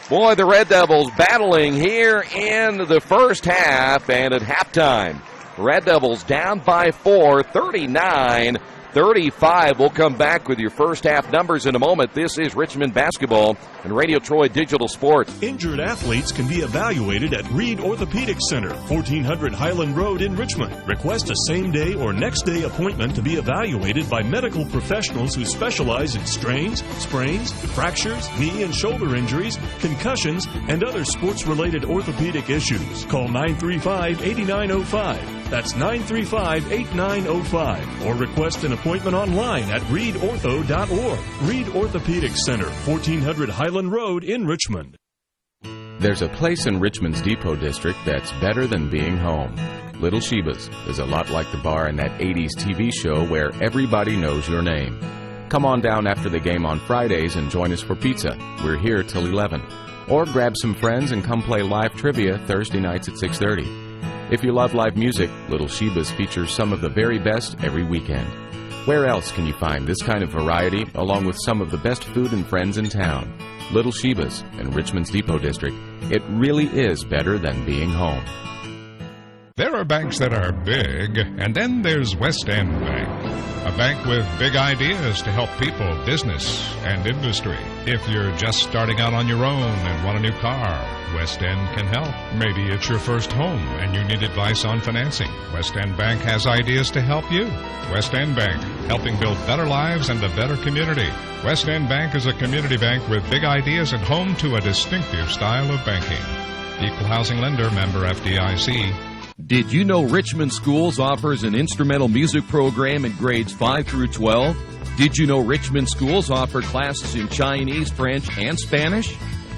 Boy, the Red Devils battling here in the first half, and at halftime, Red Devils down by 4, 39-35. We'll come back with your first half numbers in a moment. This is Richmond Basketball and Radio Troy Digital Sports. Injured athletes can be evaluated at Reed Orthopedic Center, 1400 Highland Road in Richmond. Request a same-day or next-day appointment to be evaluated by medical professionals who specialize in strains, sprains, fractures, knee and shoulder injuries, concussions, and other sports-related orthopedic issues. Call 935-8905. That's 935-8905. Or request an appointment online at reedortho.org. Reed Orthopedic Center, 1400 Highland Road in Richmond. There's a place in Richmond's Depot District that's better than being home. Little Sheba's is a lot like the bar in that 80s TV show where everybody knows your name. Come on down after the game on Fridays and join us for pizza. We're here till 11. Or grab some friends and come play live trivia Thursday nights at 6:30. If you love live music, Little Sheba's features some of the very best every weekend. Where else can you find this kind of variety along with some of the best food and friends in town? Little Sheba's in Richmond's Depot District. It really is better than being home. There are banks that are big, and then there's West End Bank. A bank with big ideas to help people, business, and industry. If you're just starting out on your own and want a new car, West End can help. Maybe it's your first home and you need advice on financing. West End Bank has ideas to help you. West End Bank, helping build better lives and a better community. West End Bank is a community bank with big ideas and home to a distinctive style of banking. Equal housing lender, member FDIC. Did you know Richmond Schools offers an instrumental music program in grades 5 through 12? Did you know Richmond Schools offer classes in Chinese, French, and Spanish?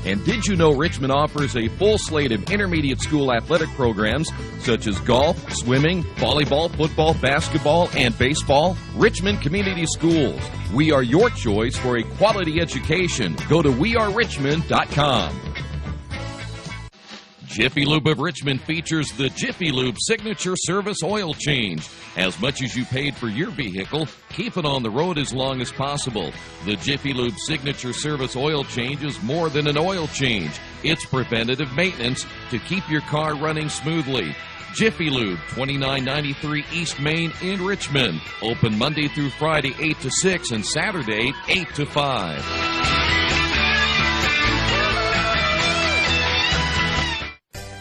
And did you know Richmond offers a full slate of intermediate school athletic programs such as golf, swimming, volleyball, football, basketball, and baseball? Richmond Community Schools. We are your choice for a quality education. Go to wearerichmond.com. Jiffy Lube of Richmond features the Jiffy Lube Signature Service Oil Change. As much as you paid for your vehicle, keep it on the road as long as possible. The Jiffy Lube Signature Service Oil Change is more than an oil change. It's preventative maintenance to keep your car running smoothly. Jiffy Lube, 2993 East Main in Richmond. Open Monday through Friday, 8 to 6, and Saturday, 8 to 5.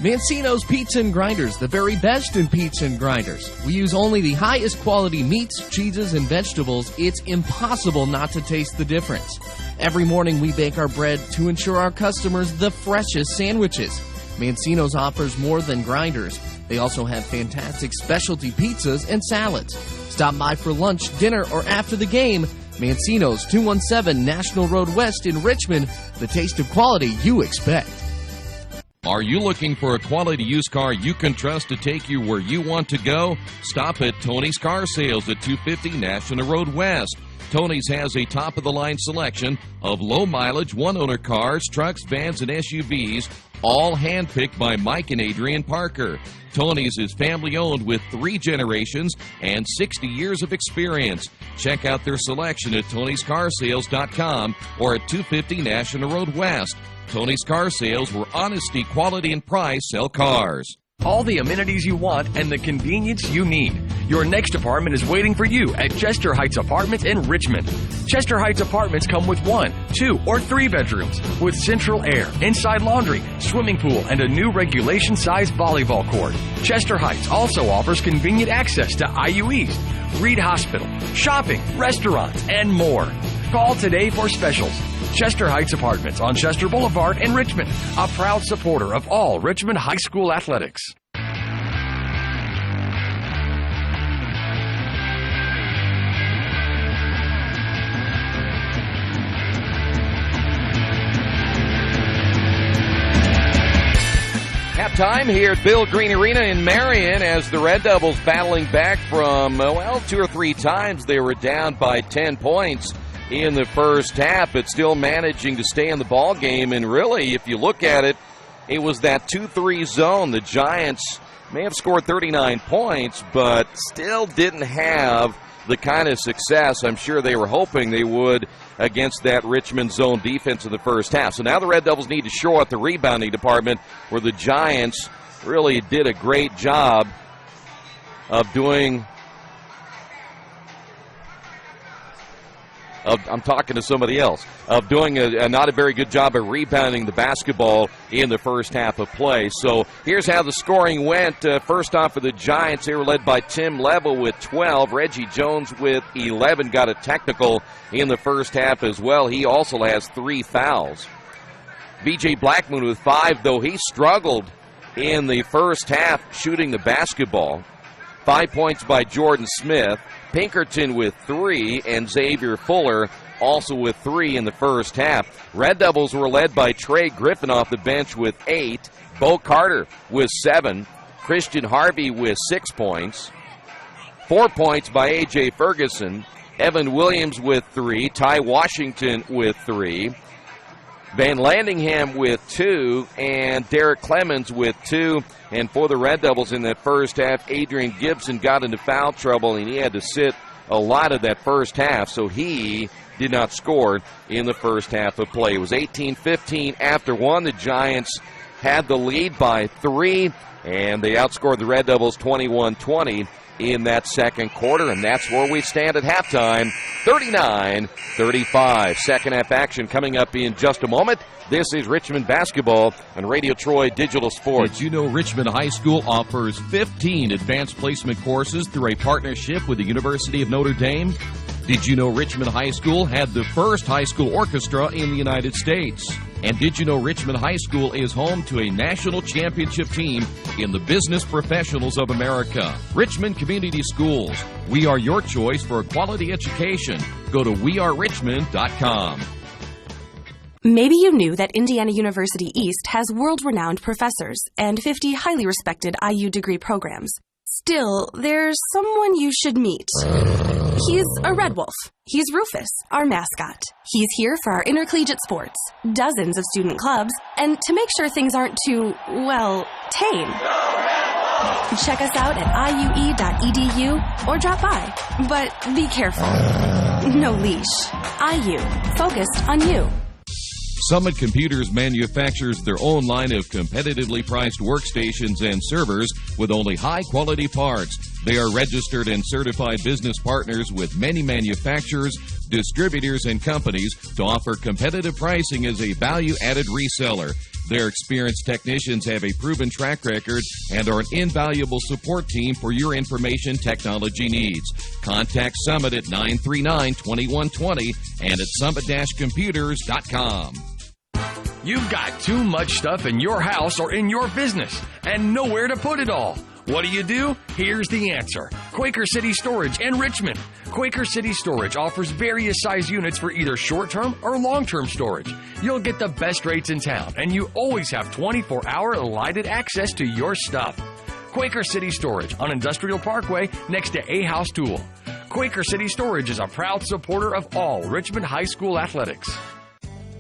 Mancino's Pizza and Grinders, the very best in pizza and grinders. We use only the highest quality meats, cheeses, and vegetables. It's impossible not to taste the difference. Every morning we bake our bread to ensure our customers the freshest sandwiches. Mancino's offers more than grinders. They also have fantastic specialty pizzas and salads. Stop by for lunch, dinner, or after the game. Mancino's, 217 National Road West in Richmond. The taste of quality you expect. Are you looking for a quality used car you can trust to take you where you want to go? Stop at Tony's Car Sales at 250 National Road West. Tony's has a top-of-the-line selection of low-mileage, one-owner cars, trucks, vans, and SUVs, all handpicked by Mike and Adrian Parker. Tony's is family-owned with 3 generations and 60 years of experience. Check out their selection at Tony'sCarsales.com or at 250 National Road West. Tony's Car Sales, where honesty, quality, and price sell cars. All the amenities you want and the convenience you need. Your next apartment is waiting for you at Chester Heights Apartments in Richmond. Chester Heights Apartments come with 1, 2, or 3 bedrooms with central air, inside laundry, swimming pool, and a new regulation-sized volleyball court. Chester Heights also offers convenient access to IU East, Reed Hospital, shopping, restaurants, and more. Call today for specials. Chester Heights Apartments on Chester Boulevard in Richmond, a proud supporter of all Richmond High School athletics. Halftime here at Bill Green Arena in Marion as the Red Devils battling back from, 2 or 3 times they were down by 10 points in the first half, but still managing to stay in the ball game. And really, if you look at it, it was that 2-3 zone. The Giants may have scored 39 points, but still didn't have the kind of success I'm sure they were hoping they would against that Richmond zone defense in the first half. So now the Red Devils need to shore up the rebounding department, where the Giants really did a great job of doing I'm talking to somebody else, of doing a not a very good job of rebounding the basketball in the first half of play. So here's how the scoring went. First off for the Giants, they were led by Tim Level with 12. Reggie Jones with 11 got a technical in the first half as well. He also has 3 fouls. B.J. Blackman with 5, though he struggled in the first half shooting the basketball. 5 points by Jordan Smith. Pinkerton with 3, and Xavier Fuller also with 3 in the first half. Red Devils were led by Trey Griffin off the bench with 8. Bo Carter with 7. Christian Harvey with 6 points. 4 points by A.J. Ferguson. Evan Williams with 3. Ty Washington with 3. Van Landingham with 2, and Derek Clemens with 2. And for the Red Devils in that first half, Adrian Gibson got into foul trouble, and he had to sit a lot of that first half, so he did not score in the first half of play. It was 18-15 after 1. The Giants had the lead by 3, and they outscored the Red Devils 21-20 in that second quarter, and that's where we stand at halftime, 39-35. Second half action coming up in just a moment. This is Richmond basketball on Radio Troy Digital Sports. Did you know Richmond High School offers 15 advanced placement courses through a partnership with the University of Notre Dame? Did you know Richmond High School had the first high school orchestra in the United States? And did you know Richmond High School is home to a national championship team in the Business Professionals of America? Richmond Community Schools. We are your choice for a quality education. Go to wearerichmond.com. Maybe you knew that Indiana University East has world-renowned professors and 50 highly respected IU degree programs. Still, there's someone you should meet. He's a red wolf. He's Rufus, our mascot. He's here for our intercollegiate sports, dozens of student clubs, and to make sure things aren't too, well, tame. Check us out at iue.edu or drop by. But be careful. No leash. IU, focused on you. Summit Computers manufactures their own line of competitively priced workstations and servers with only high-quality parts. They are registered and certified business partners with many manufacturers, distributors, and companies to offer competitive pricing as a value-added reseller. Their experienced technicians have a proven track record and are an invaluable support team for your information technology needs. Contact Summit at 939-2120 and at summit-computers.com. You've got too much stuff in your house or in your business and nowhere to put it all. What do? Here's the answer. Quaker City Storage in Richmond. Quaker City Storage offers various size units for either short-term or long-term storage. You'll get the best rates in town, and you always have 24-hour lighted access to your stuff. Quaker City Storage on Industrial Parkway next to A House Tool. Quaker City Storage is a proud supporter of all Richmond High School athletics.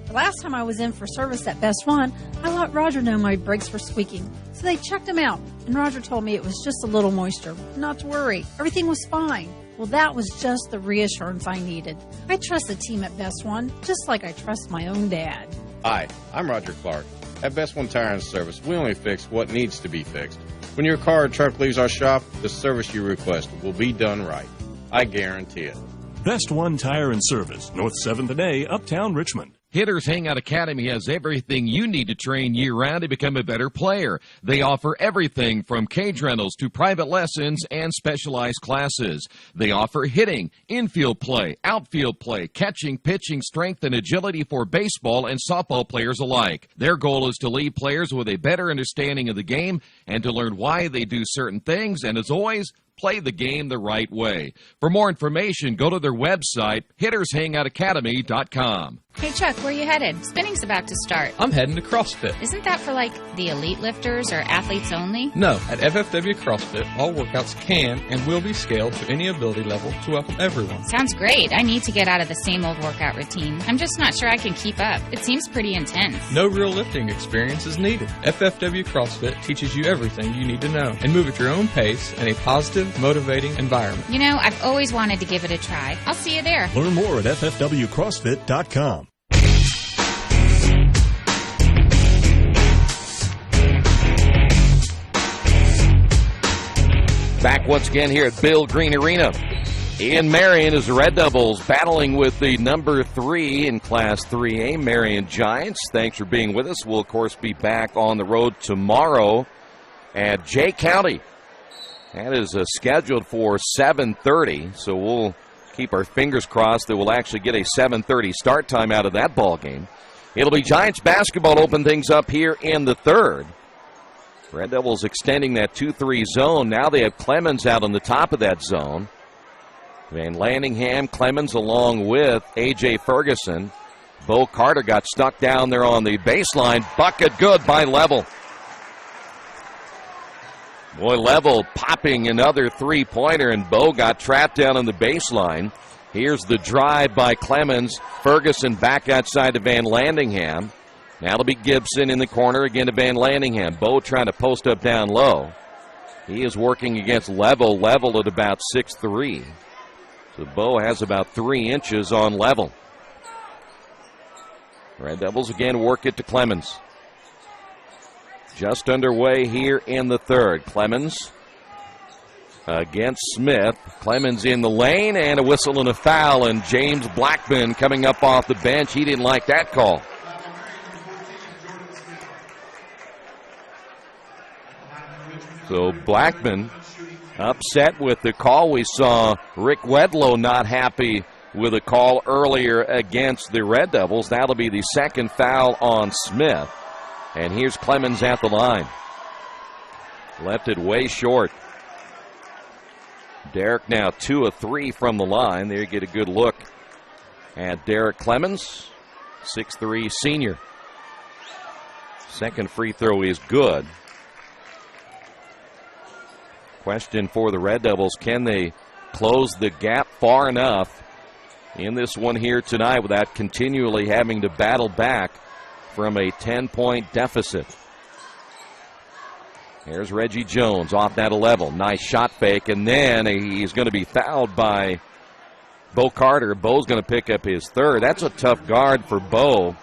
The last time I was in for service at Best One, I let Roger know my brakes were squeaking. So they checked them out, and Roger told me it was just a little moisture. Not to worry, everything was fine. Well, that was just the reassurance I needed. I trust the team at Best One, just like I trust my own dad. Hi, I'm Roger Clark. At Best One Tire and Service, we only fix what needs to be fixed. When your car or truck leaves our shop, the service you request will be done right. I guarantee it. Best One Tire and Service, North 7th and A, Uptown Richmond. Hitters Hangout Academy has everything you need to train year-round to become a better player. They offer everything from cage rentals to private lessons and specialized classes. They offer hitting, infield play, outfield play, catching, pitching, strength, and agility for baseball and softball players alike. Their goal is to leave players with a better understanding of the game and to learn why they do certain things, and as always, play the game the right way. For more information, go to their website, hittershangoutacademy.com. Hey, Chuck, where you headed? Spinning's about to start. I'm heading to CrossFit. Isn't that for, like, the elite lifters or athletes only? No, at FFW CrossFit, all workouts can and will be scaled to any ability level to welcome everyone. Sounds great. I need to get out of the same old workout routine. I'm just not sure I can keep up. It seems pretty intense. No real lifting experience is needed. FFW CrossFit teaches you everything you need to know and move at your own pace in a positive, motivating environment. You know, I've always wanted to give it a try. I'll see you there. Learn more at ffwcrossfit.com. Back once again here at Bill Green Arena in Marion as the Red Devils battling with the number 3 in Class 3A, Marion Giants. Thanks for being with us. We'll, of course, be back on the road tomorrow at Jay County. That is scheduled for 7:30, so we'll keep our fingers crossed that we'll actually get a 7:30 start time out of that ball game. It'll be Giants basketball open things up here in the third. Red Devils extending that 2-3 zone. Now they have Clemens out on the top of that zone. Van Landingham, Clemens along with A.J. Ferguson. Bo Carter got stuck down there on the baseline. Bucket good by Level. Boy, Level popping another three-pointer, and Bo got trapped down on the baseline. Here's the drive by Clemens. Ferguson back outside to Van Landingham. Now it'll be Gibson in the corner again to Van Landingham. Bo trying to post up down low. He is working against Level. Level at about 6'3". So Bo has about 3 inches on Level. Red Devils again work it to Clemens. Just underway here in the third. Clemens against Smith. Clemens in the lane and a whistle and a foul, and James Blackman coming up off the bench. He didn't like that call. So Blackman upset with the call. We saw Rick Wedlow not happy with a call earlier against the Red Devils. That'll be the second foul on Smith. And here's Clemens at the line. Left it way short. Derek now 2 of 3 from the line. There you get a good look at Derek Clemens, 6'3" senior. Second free throw is good. Question for the Red Devils, can they close the gap far enough in this one here tonight without continually having to battle back from a 10-point deficit? Here's Reggie Jones off that level. Nice shot fake, and then he's going to be fouled by Bo Carter. Bo's going to pick up his third. That's a tough guard for Bo.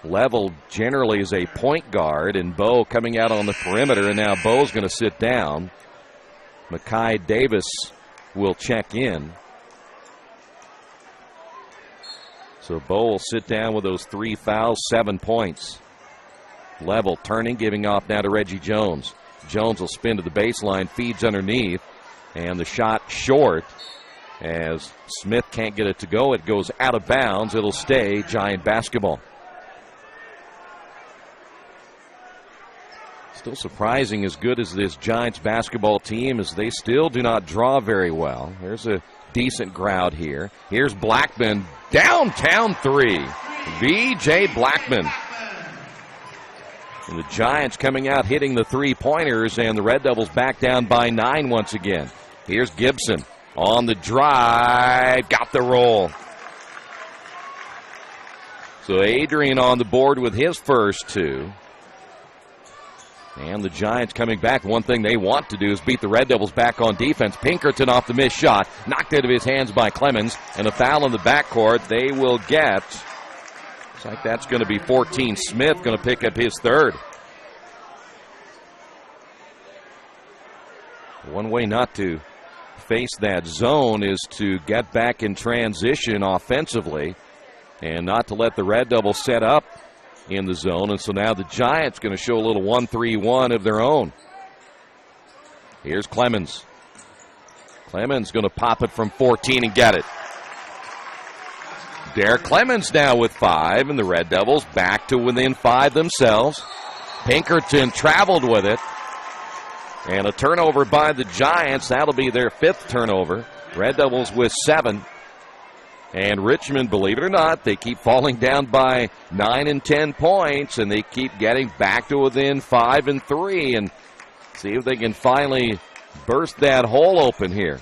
Level generally is a point guard, and Bo coming out on the perimeter, and now Bo's going to sit down. Makai Davis will check in. So Bo will sit down with those 3 fouls, 7 points. Level turning, giving off now to Reggie Jones. Jones will spin to the baseline, feeds underneath, and the shot short as Smith can't get it to go. It goes out of bounds. It'll stay Giant basketball. Still surprising, as good as this Giants basketball team is, they still do not draw very well. There's a decent crowd here. Here's Blackman, downtown three. V.J. Blackman. And the Giants coming out hitting the three-pointers, and the Red Devils back down by 9 once again. Here's Gibson on the drive, got the roll. So Adrian on the board with his first 2. And the Giants coming back. One thing they want to do is beat the Red Devils back on defense. Pinkerton off the missed shot, knocked out of his hands by Clemens, and a foul in the backcourt. They will get, looks like that's going to be 14. Smith going to pick up his third. One way not to face that zone is to get back in transition offensively and not to let the Red Devils set up in the zone. And so now the Giants going to show a little 1-3-1 of their own. Here's Clemens. Clemens going to pop it from 14 and get it. Derek Clemens now with 5, and the Red Devils back to within 5 themselves. Pinkerton traveled with it. And a turnover by the Giants. That'll be their 5th turnover. Red Devils with 7. And Richmond, believe it or not, they keep falling down by 9 and 10 points, and they keep getting back to within 5 and 3, and see if they can finally burst that hole open here.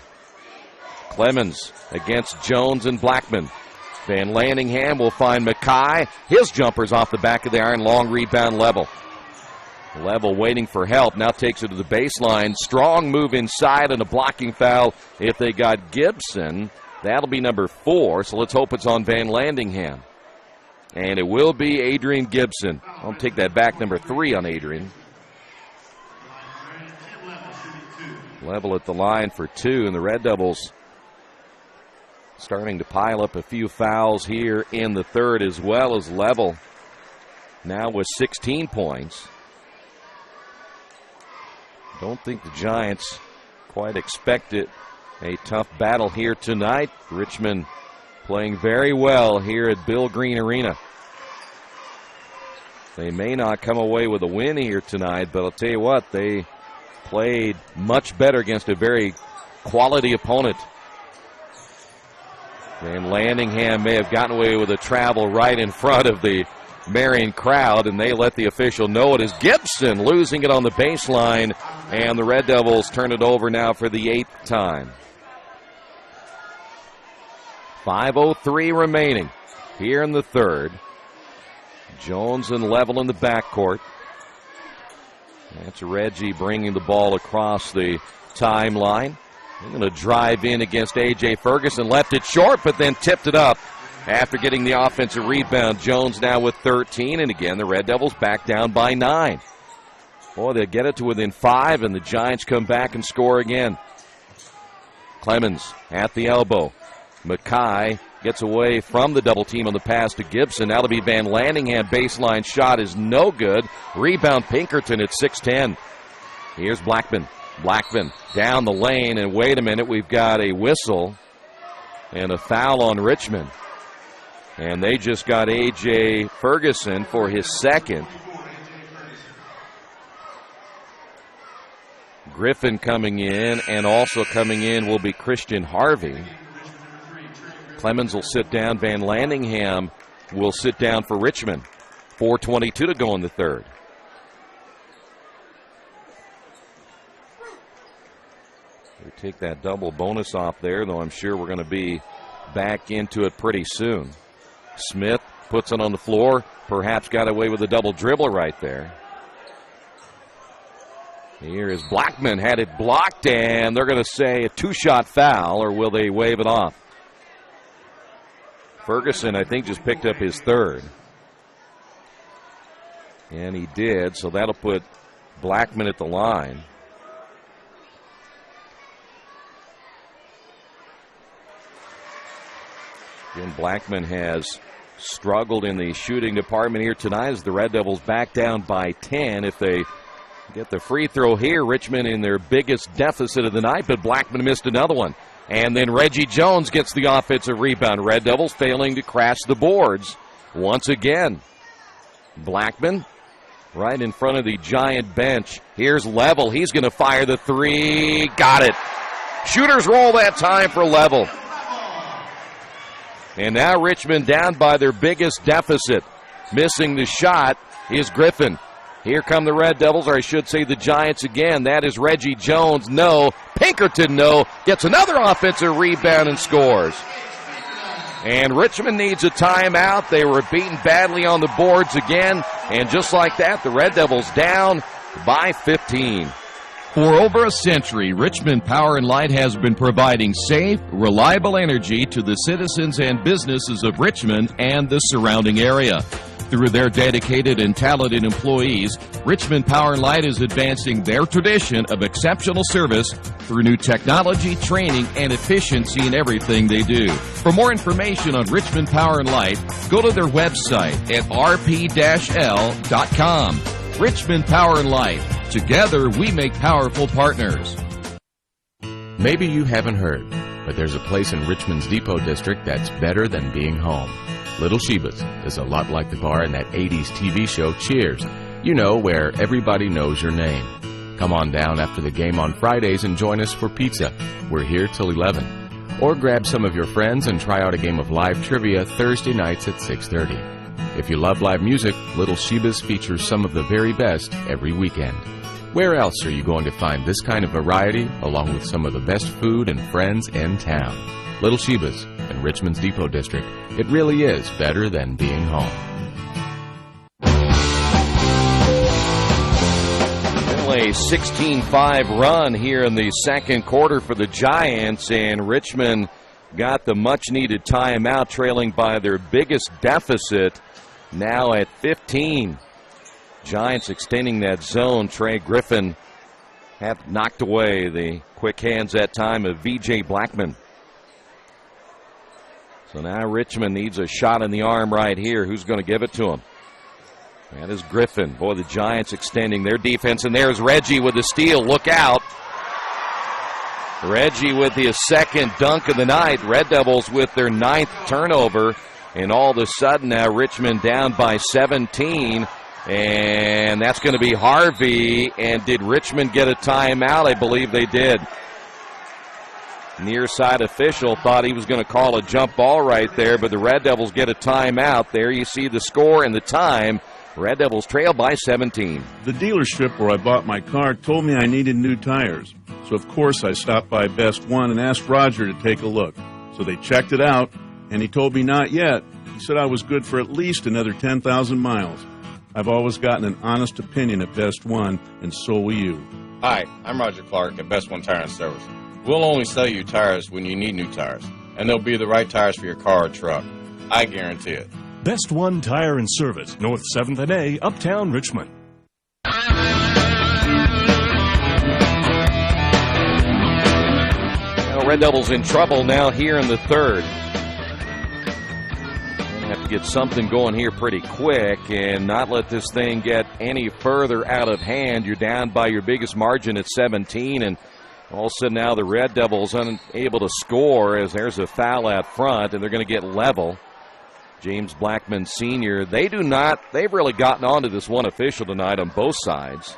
Clemens against Jones and Blackman. Van Landingham will find Mackay. His jumper's off the back of the iron. Long rebound. Level. Level waiting for help. Now takes it to the baseline. Strong move inside and a blocking foul if they got Gibson. That'll be number 4, so let's hope it's on Van Landingham. And it will be Adrian Gibson. I'll take that back, number 3 on Adrian. Level at the line for 2, and the Red Devils starting to pile up a few fouls here in the third, as well as Level now with 16 points. Don't think the Giants quite expected a tough battle here tonight. Richmond playing very well here at Bill Green Arena. They may not come away with a win here tonight, but I'll tell you what, they played much better against a very quality opponent. Van Landingham may have gotten away with a travel right in front of the Marion crowd, and they let the official know it is Gibson losing it on the baseline, and the Red Devils turn it over now for the 8th time. 5:03 remaining here in the third. Jones and Level in the backcourt. That's Reggie bringing the ball across the timeline. They're going to drive in against A.J. Ferguson. Left it short, but then tipped it up after getting the offensive rebound. Jones now with 13, and again the Red Devils back down by 9. Boy, they get it to within 5, and the Giants come back and score again. Clemens at the elbow. Mackay gets away from the double team on the pass to Gibson. That'll be Van Landingham. Baseline shot is no good. Rebound Pinkerton at 6'10". Here's Blackman. Blackman down the lane, and wait a minute, we've got a whistle and a foul on Richmond. And they just got A.J. Ferguson for his second. Griffin coming in, and also coming in will be Christian Harvey. Clemens will sit down. Van Landingham will sit down for Richmond. 4:22 to go in the third. We take that double bonus off there, though I'm sure we're going to be back into it pretty soon. Smith puts it on the floor. Perhaps got away with a double dribble right there. Here is Blackman, had it blocked, and they're going to say a 2-shot foul, or will they wave it off? Ferguson, I think, just picked up his third. And he did, so that'll put Blackman at the line. Again, Blackman has struggled in the shooting department here tonight as the Red Devils back down by 10. If they get the free throw here, Richmond in their biggest deficit of the night, but Blackman missed another one. And then Reggie Jones gets the offensive rebound. Red Devils failing to crash the boards once again. Blackman right in front of the Giant bench. Here's Level. He's going to fire the three. Got it. Shooters roll that time for Level. And now Richmond down by their biggest deficit. Missing the shot is Griffin. Here come the Red Devils, or I should say the Giants again. That is Reggie Jones. No. Pinkerton, no. Gets another offensive rebound and scores. And Richmond needs a timeout. They were beaten badly on the boards again. And just like that, the Red Devils down by 15. For over a century, Richmond Power and Light has been providing safe, reliable energy to the citizens and businesses of Richmond and the surrounding area. Through their dedicated and talented employees, Richmond Power and Light is advancing their tradition of exceptional service through new technology, training, and efficiency in everything they do. For more information on Richmond Power and Light, go to their website at rp-l.com. Richmond Power and Light. Together, we make powerful partners. Maybe you haven't heard, but there's a place in Richmond's Depot District that's better than being home. Little Sheba's is a lot like the bar in that 80s TV show Cheers. You know, where everybody knows your name. Come on down after the game on Fridays and join us for pizza. We're here till 11. Or grab some of your friends and try out a game of live trivia Thursday nights at 6:30. If you love live music, Little Sheba's features some of the very best every weekend. Where else are you going to find this kind of variety, along with some of the best food and friends in town? Little Sheba's in Richmond's Depot District. It really is better than being home. A 16-5 run here in the second quarter for the Giants, and Richmond got the much-needed timeout, trailing by their biggest deficit, now at 15. Giants extending that zone. Trey Griffin have knocked away the quick hands that time of V.J. Blackman. So now Richmond needs a shot in the arm right here. Who's going to give it to him? That is Griffin. Boy, the Giants extending their defense, and there's Reggie with the steal. Look out. Reggie with his second dunk of the night. Red Devils with their 9th turnover, and all of a sudden now Richmond down by 17, and that's going to be Harvey. And did Richmond get a timeout? I believe they did. Near side official thought he was going to call a jump ball right there, but the Red Devils get a timeout. There you see the score and the time. Red Devils trail by 17. The dealership where I bought my car told me I needed new tires. So, of course, I stopped by Best One and asked Roger to take a look. So they checked it out, and he told me not yet. He said I was good for at least another 10,000 miles. I've always gotten an honest opinion at Best One, and so will you. Hi, I'm Roger Clark at Best One Tire and Service. We'll only sell you tires when you need new tires, and they'll be the right tires for your car or truck. I guarantee it. Best One Tire and Service, North 7th and A, Uptown Richmond. Now Red Devils in trouble now here in the third. Going to have to get something going here pretty quick and not let this thing get any further out of hand. You're down by your biggest margin at 17, and all of a sudden now the Red Devils unable to score as there's a foul out front, and they're going to get level. James Blackman Sr., they've really gotten onto this one official tonight on both sides.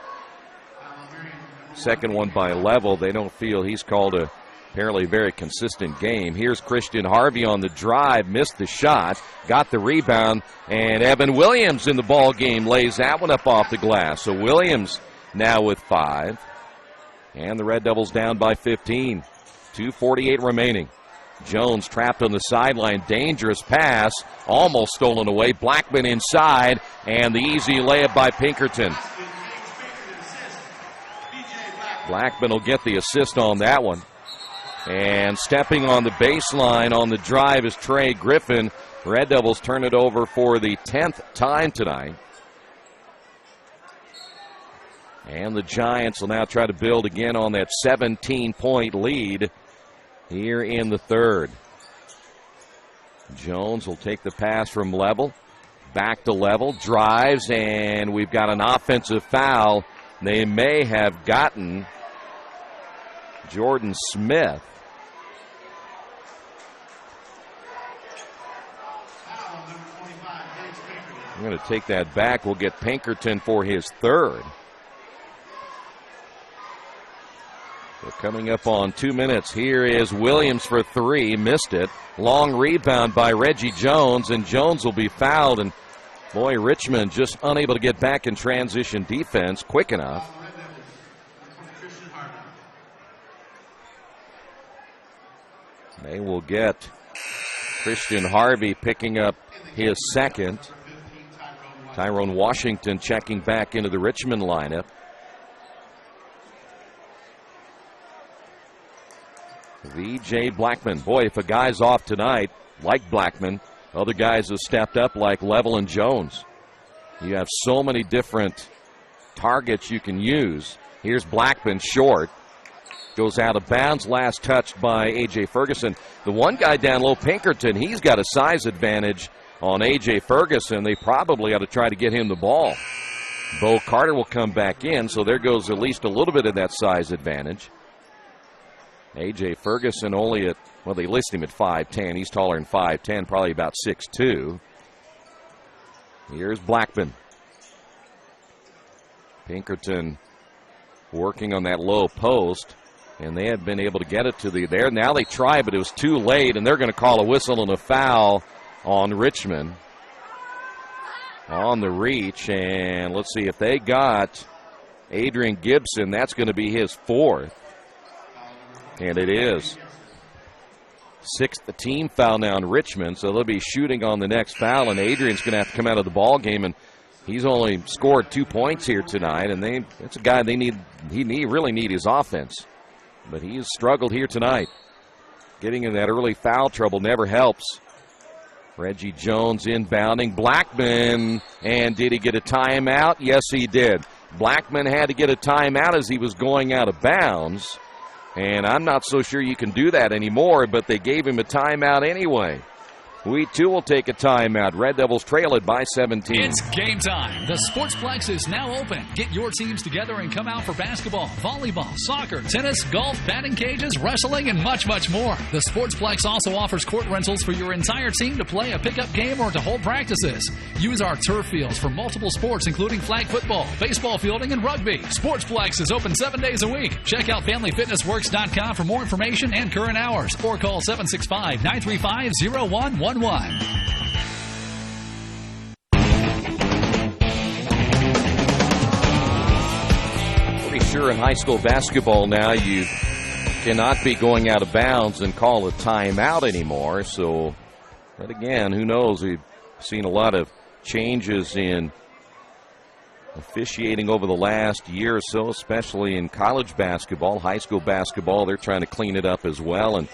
Second one by level. They don't feel he's called a apparently very consistent game. Here's Christian Harvey on the drive, missed the shot, got the rebound, and Evan Williams in the ball game lays that one up off the glass. So Williams now with 5. And the Red Devils down by 15. 2:48 remaining. Jones trapped on the sideline. Dangerous pass. Almost stolen away. Blackman inside. And the easy layup by Pinkerton. Blackman will get the assist on that one. And stepping on the baseline on the drive is Trey Griffin. Red Devils turn it over for the 10th time tonight. And the Giants will now try to build again on that 17-point lead here in the third. Jones will take the pass from Level. Back to Level, drives, and we've got an offensive foul. They may have gotten Jordan Smith. I'm going to take that back. We'll get Pinkerton for his third. So coming up on 2 minutes, here is Williams for three. Missed it. Long rebound by Reggie Jones, and Jones will be fouled. And boy, Richmond just unable to get back in transition defense quick enough. They will get Christian Harvey picking up his second. Tyrone Washington checking back into the Richmond lineup. V.J. Blackman. Boy, if a guy's off tonight, like Blackman, other guys have stepped up like Level and Jones. You have so many different targets you can use. Here's Blackman short. Goes out of bounds. Last touched by A.J. Ferguson. The one guy down low, Pinkerton, he's got a size advantage on A.J. Ferguson. They probably ought to try to get him the ball. Bo Carter will come back in, so there goes at least a little bit of that size advantage. A.J. Ferguson only at, well, they list him at 5'10". He's taller than 5'10", probably about 6'2". Here's Blackman. Pinkerton working on that low post, and they had been able to get it to the there. Now they try, but it was too late, and they're going to call a whistle and a foul on Richmond on the reach. And let's see if they got Adrian Gibson. That's going to be his fourth. And it is. Sixth team foul now in Richmond, so they'll be shooting on the next foul, and Adrian's going to have to come out of the ball game, and he's only scored 2 points here tonight, and it's a guy they really need his offense. But he's struggled here tonight. Getting in that early foul trouble never helps. Reggie Jones inbounding. Blackman, and did he get a timeout? Yes, he did. Blackman had to get a timeout as he was going out of bounds. And I'm not so sure you can do that anymore, but they gave him a timeout anyway. We, too, will take a timeout. Red Devils trail it by 17. It's game time. The Sportsplex is now open. Get your teams together and come out for basketball, volleyball, soccer, tennis, golf, batting cages, wrestling, and much, much more. The Sportsplex also offers court rentals for your entire team to play a pickup game or to hold practices. Use our turf fields for multiple sports, including flag football, baseball fielding, and rugby. Sportsplex is open 7 days a week. Check out FamilyFitnessWorks.com for more information and current hours, or call 765-935-0111. Pretty sure in high school basketball now you cannot be going out of bounds and call a timeout anymore. So, but again, who knows? We've seen a lot of changes in officiating over the last year or so, especially in college basketball, high school basketball. They're trying to clean it up as well. And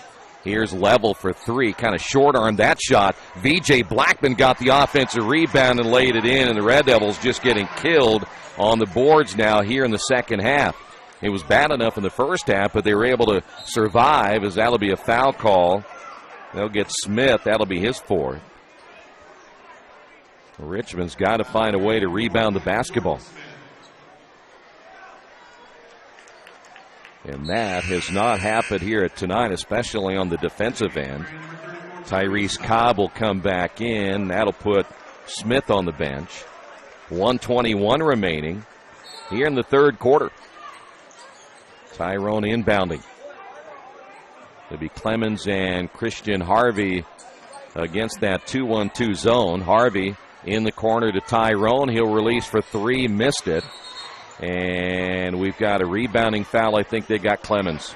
here's Level for three. Kind of short-armed that shot. V.J. Blackman got the offensive rebound and laid it in, and the Red Devils just getting killed on the boards now here in the second half. It was bad enough in the first half, but they were able to survive, as that'll be a foul call. They'll get Smith. That'll be his fourth. Richmond's got to find a way to rebound the basketball. And that has not happened here tonight, especially on the defensive end. Tyrese Cobb will come back in. That'll put Smith on the bench. 1:21 remaining here in the third quarter. Tyrone inbounding. It'll be Clemens and Christian Harvey against that 2-1-2 zone. Harvey in the corner to Tyrone. He'll release for three. Missed it. And we've got a rebounding foul. I think they got Clemens.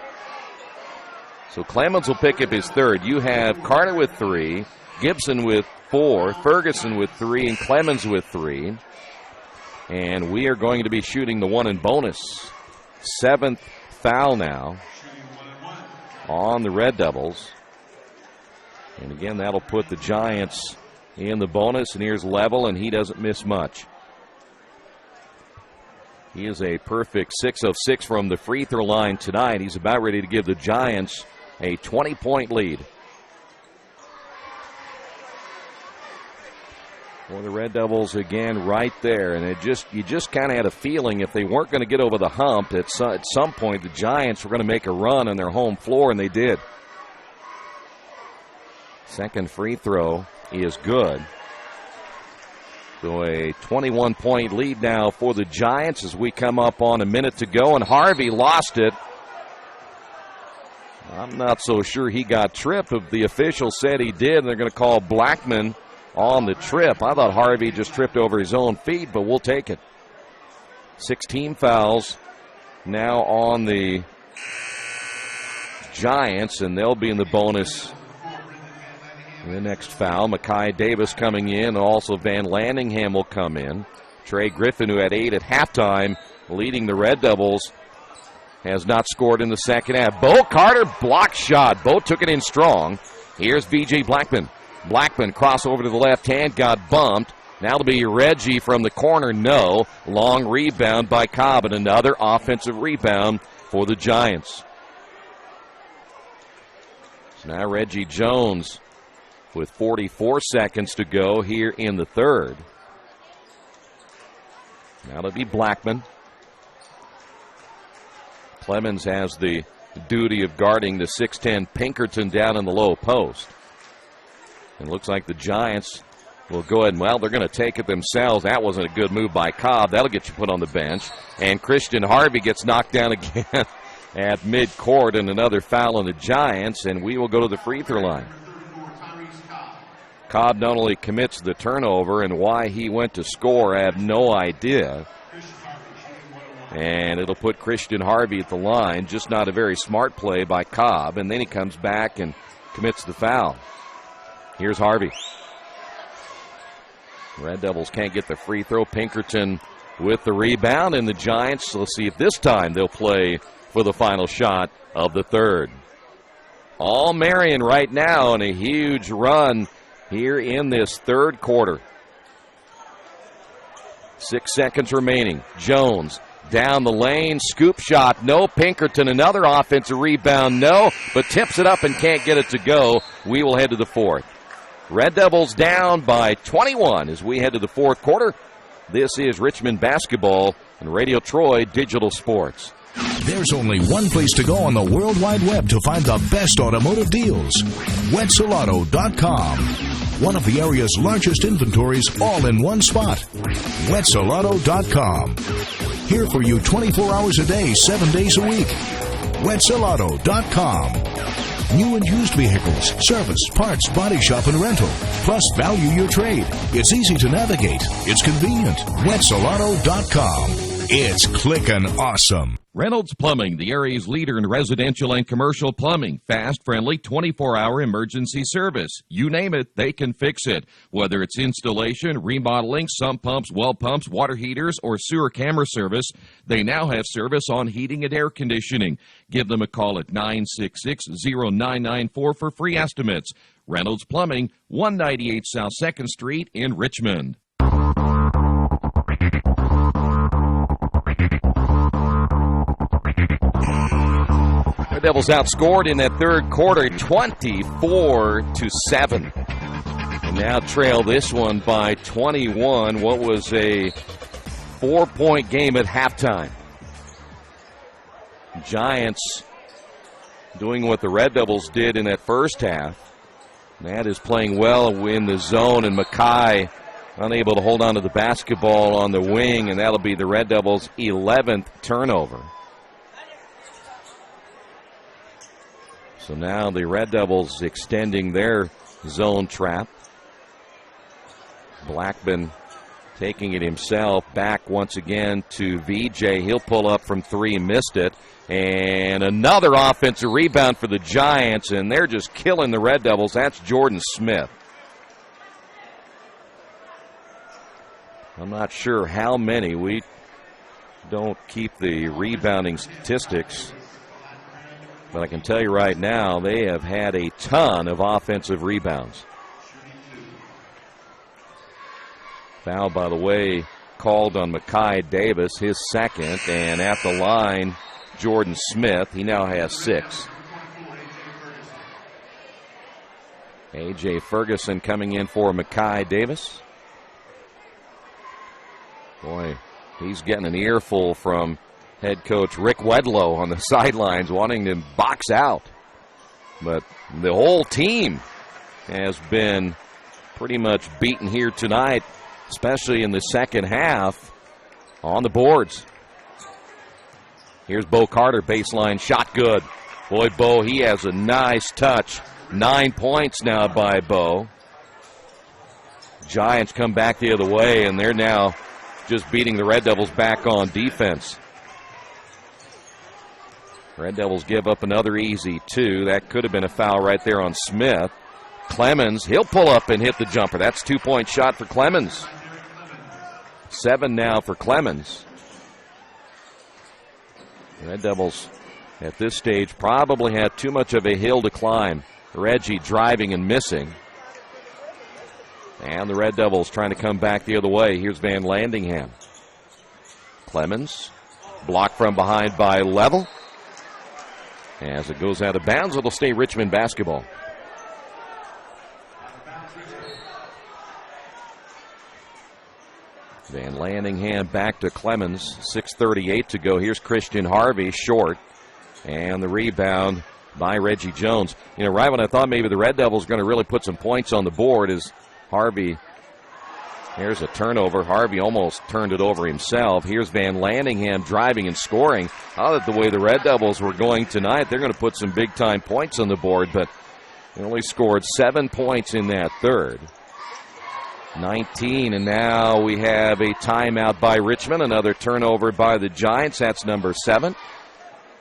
So Clemens will pick up his third. You have Carter with three, Gibson with four, Ferguson with three, and Clemens with three. And we are going to be shooting the one in bonus. Seventh foul now on the Red Devils. And again, that'll put the Giants in the bonus. And here's Level, and he doesn't miss much. He is a perfect 6 of 6 from the free throw line tonight. He's about ready to give the Giants a 20-point lead. for the Red Devils again right there. And you just kind of had a feeling if they weren't going to get over the hump, at some point the Giants were going to make a run on their home floor, and they did. Second free throw is good. So a 21-point lead now for the Giants as we come up on a minute to go, and Harvey lost it. I'm not so sure he got tripped, but the official said he did, and they're going to call Blackman on the trip. I thought Harvey just tripped over his own feet, but we'll take it. 16 fouls now on the Giants, and they'll be in the bonus. The next foul, Makai Davis coming in, and also Van Landingham will come in. Trey Griffin, who had 8 at halftime, leading the Red Devils, has not scored in the second half. Bo Carter, block shot. Bo took it in strong. Here's V.J. Blackman. Blackman cross over to the left hand, got bumped. Now it'll be Reggie from the corner. No. Long rebound by Cobb, and another offensive rebound for the Giants. So now Reggie Jones with 44 seconds to go here in the third. Now it'll be Blackman. Clemens has the duty of guarding the 6'10 Pinkerton down in the low post. And it looks like the Giants will go ahead and, well, they're going to take it themselves. That wasn't a good move by Cobb. That'll get you put on the bench. And Christian Harvey gets knocked down again at midcourt, and another foul on the Giants, and we will go to the free throw line. Cobb not only commits the turnover, and why he went to score, I have no idea. And it'll put Christian Harvey at the line. Just not a very smart play by Cobb. And then he comes back and commits the foul. Here's Harvey. Red Devils can't get the free throw. Pinkerton with the rebound, and the Giants, let's see if this time they'll play for the final shot of the third. All Marion right now, and a huge run here in this third quarter. 6 seconds remaining. Jones down the lane, scoop shot, no. Pinkerton, another offensive rebound, no, but tips it up and can't get it to go. We will head to the fourth. Red Devils down by 21 as we head to the fourth quarter. This is Richmond basketball and Radio Troy Digital Sports. There's only one place to go on the World Wide Web to find the best automotive deals. Wetzelauto.com. One of the area's largest inventories all in one spot. Wetzelauto.com. Here for you 24 hours a day, 7 days a week. Wetzelauto.com. New and used vehicles, service, parts, body shop, and rental. Plus, value your trade. It's easy to navigate. It's convenient. Wetzelauto.com. It's clickin' awesome. Reynolds Plumbing, the area's leader in residential and commercial plumbing. Fast, friendly, 24-hour emergency service. You name it, they can fix it. Whether it's installation, remodeling, sump pumps, well pumps, water heaters, or sewer camera service, they now have service on heating and air conditioning. Give them a call at 966-0994 for free estimates. Reynolds Plumbing, 198 South 2nd Street in Richmond. The Devils outscored in that third quarter 24-7. And now trail this one by 21. What was a 4-point game at halftime. Giants doing what the Red Devils did in that first half. That is playing well in the zone, and Makai unable to hold on to the basketball on the wing, and that'll be the Red Devils' 11th turnover. So now the Red Devils extending their zone trap. Blackman taking it himself back once again to VJ. He'll pull up from three, missed it. And another offensive rebound for the Giants, and they're just killing the Red Devils. That's Jordan Smith. I'm not sure how many. We don't keep the rebounding statistics. But I can tell you right now, they have had a ton of offensive rebounds. Foul, by the way, called on Makai Davis, his second. And at the line, Jordan Smith. He now has 6. A.J. Ferguson coming in for Makai Davis. Boy, he's getting an earful from head coach Rick Wedlow on the sidelines, wanting to box out. But the whole team has been pretty much beaten here tonight, especially in the second half on the boards. Here's Bo Carter, baseline shot, good. Boy, Bo, he has a nice touch. 9 points now by Bo. Giants come back the other way, and they're now just beating the Red Devils back on defense. Red Devils give up another easy 2. That could have been a foul right there on Smith. Clemens, he'll pull up and hit the jumper. That's 2-point shot for Clemens. 7 now for Clemens. Red Devils at this stage probably had too much of a hill to climb. Reggie driving and missing. And the Red Devils trying to come back the other way. Here's Van Landingham. Clemens, blocked from behind by Level. As it goes out of bounds, it'll stay Richmond basketball. Van Landingham back to Clemens. 6:38 to go. Here's Christian Harvey, short. And the rebound by Reggie Jones. You know, right when I thought maybe the Red Devils going to really put some points on the board is Harvey. Here's a turnover. Harvey almost turned it over himself. Here's Van Landingham driving and scoring. I thought the way the Red Devils were going tonight, they're going to put some big-time points on the board, but they only scored 7 points in that third. 19, and now we have a timeout by Richmond. Another turnover by the Giants. That's number 7.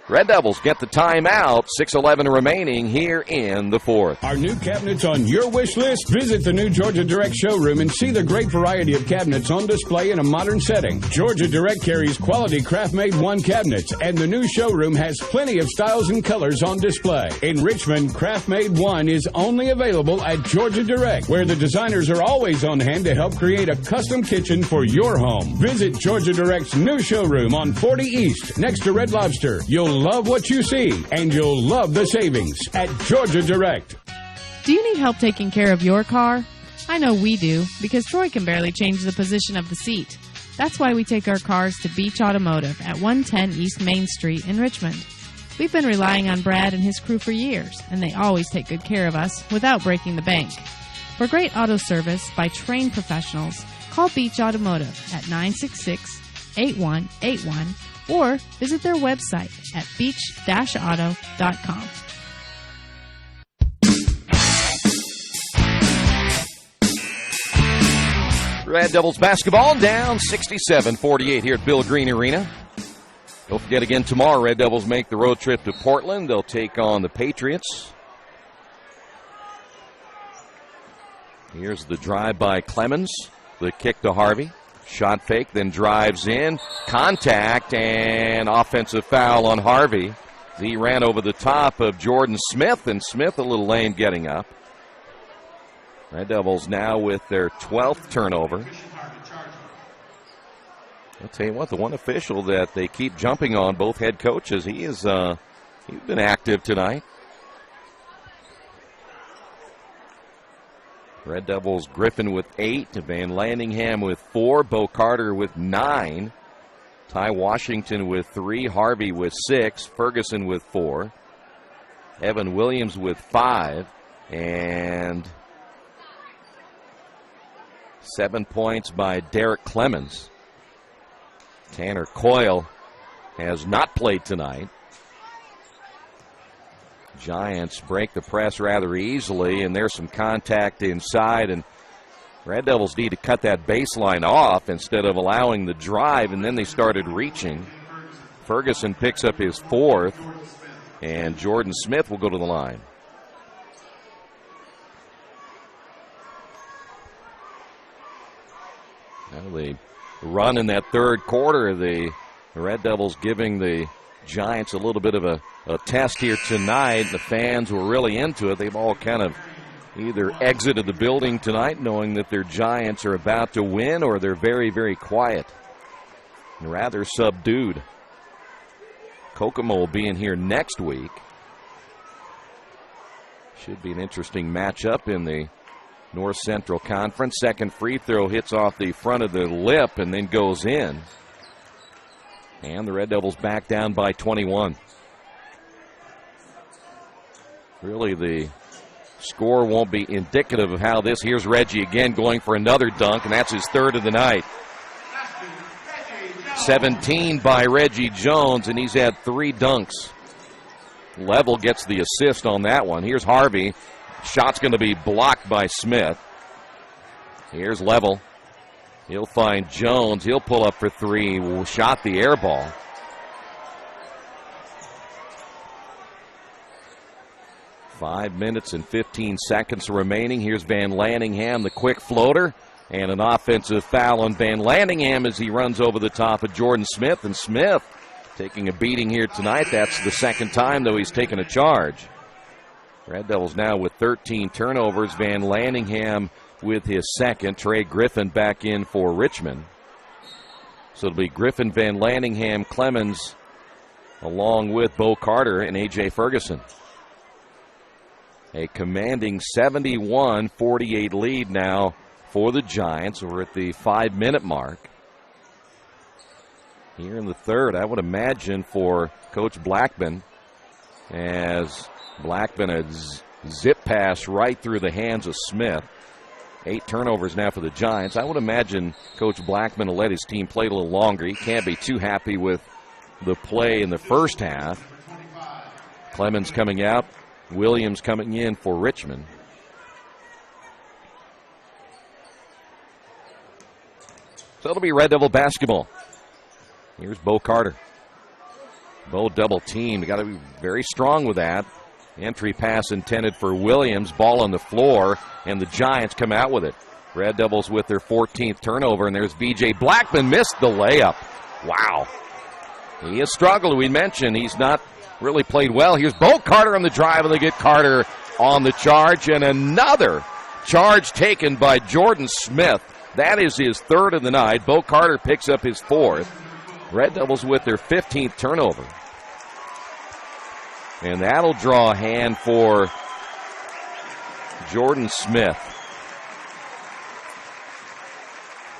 Red Devils get the timeout. 6:11 remaining here in the fourth. Our new cabinets on your wish list? Visit the new Georgia Direct showroom and see the great variety of cabinets on display in a modern setting. Georgia Direct carries quality craft-made one cabinets, and the new showroom has plenty of styles and colors on display. In Richmond, craft-made one is only available at Georgia Direct, where the designers are always on hand to help create a custom kitchen for your home. Visit Georgia Direct's new showroom on 40 East, next to Red Lobster. You'll love what you see, and you'll love the savings at Georgia Direct. Do you need help taking care of your car? I know we do, because Troy can barely change the position of the seat. That's why we take our cars to Beach Automotive at 110 East Main Street in Richmond. We've been relying on Brad and his crew for years, and they always take good care of us without breaking the bank. For great auto service by trained professionals, call Beach Automotive at 966-8181 or visit their website at beach-auto.com. Red Devils basketball down 67-48 here at Bill Green Arena. Don't forget again, tomorrow Red Devils make the road trip to Portland. They'll take on the Patriots. Here's the drive by Clemens. The kick to Harvey. Shot fake, then drives in. Contact and offensive foul on Harvey. He ran over the top of Jordan Smith, and Smith a little lame getting up. Red Devils now with their 12th turnover. I'll tell you what, the one official that they keep jumping on, both head coaches, he's been active tonight. Red Devils, Griffin with 8, Van Landingham with 4, Bo Carter with 9, Ty Washington with 3, Harvey with 6, Ferguson with 4, Evan Williams with 5, and 7 points by Derek Clemens. Tanner Coyle has not played tonight. Giants break the press rather easily, and there's some contact inside, and Red Devils need to cut that baseline off instead of allowing the drive, and then they started reaching. Ferguson picks up his 4th, and Jordan Smith will go to the line. Now the run in that third quarter, the Red Devils giving the Giants a little bit of a test here tonight. The fans were really into it. They've all kind of either exited the building tonight knowing that their Giants are about to win, or they're very, very quiet and rather subdued. Kokomo will be in here next week. Should be an interesting matchup in the North Central Conference. Second free throw hits off the front of the lip and then goes in. And the Red Devils back down by 21. Really, the score won't be indicative of how this. Here's Reggie again going for another dunk, and that's his third of the night. 17 by Reggie Jones, and he's had 3 dunks. Level gets the assist on that one. Here's Harvey. Shot's going to be blocked by Smith. Here's Level. He'll find Jones. He'll pull up for 3. Shot the air ball. Five minutes and 15 seconds remaining. Here's Van Lanningham, the quick floater. And an offensive foul on Van Lanningham as he runs over the top of Jordan Smith. And Smith taking a beating here tonight. That's the second time, though, he's taken a charge. Red Devils now with 13 turnovers. Van Lanningham with his second. Trey Griffin back in for Richmond. So it'll be Griffin, Van Lanningham, Clemens, along with Bo Carter and A.J. Ferguson. A commanding 71-48 lead now for the Giants. We're at the 5-minute mark. Here in the third, I would imagine for Coach Blackman, as Blackman a zip pass right through the hands of Smith. 8 turnovers now for the Giants. I would imagine Coach Blackman will let his team play a little longer. He can't be too happy with the play in the first half. Clemens coming out. Williams coming in for Richmond. So it'll be Red Devil basketball. Here's Bo Carter. Bo double teamed. Got to be very strong with that. Entry pass intended for Williams. Ball on the floor, and the Giants come out with it. Red Devils with their 14th turnover, and there's B.J. Blackman. Missed the layup. Wow. He has struggled. We mentioned he's not really played well. Here's Bo Carter on the drive, and they get Carter on the charge, and another charge taken by Jordan Smith. That is his third of the night. Bo Carter picks up his 4th. Red Devils with their 15th turnover. And that'll draw a hand for Jordan Smith.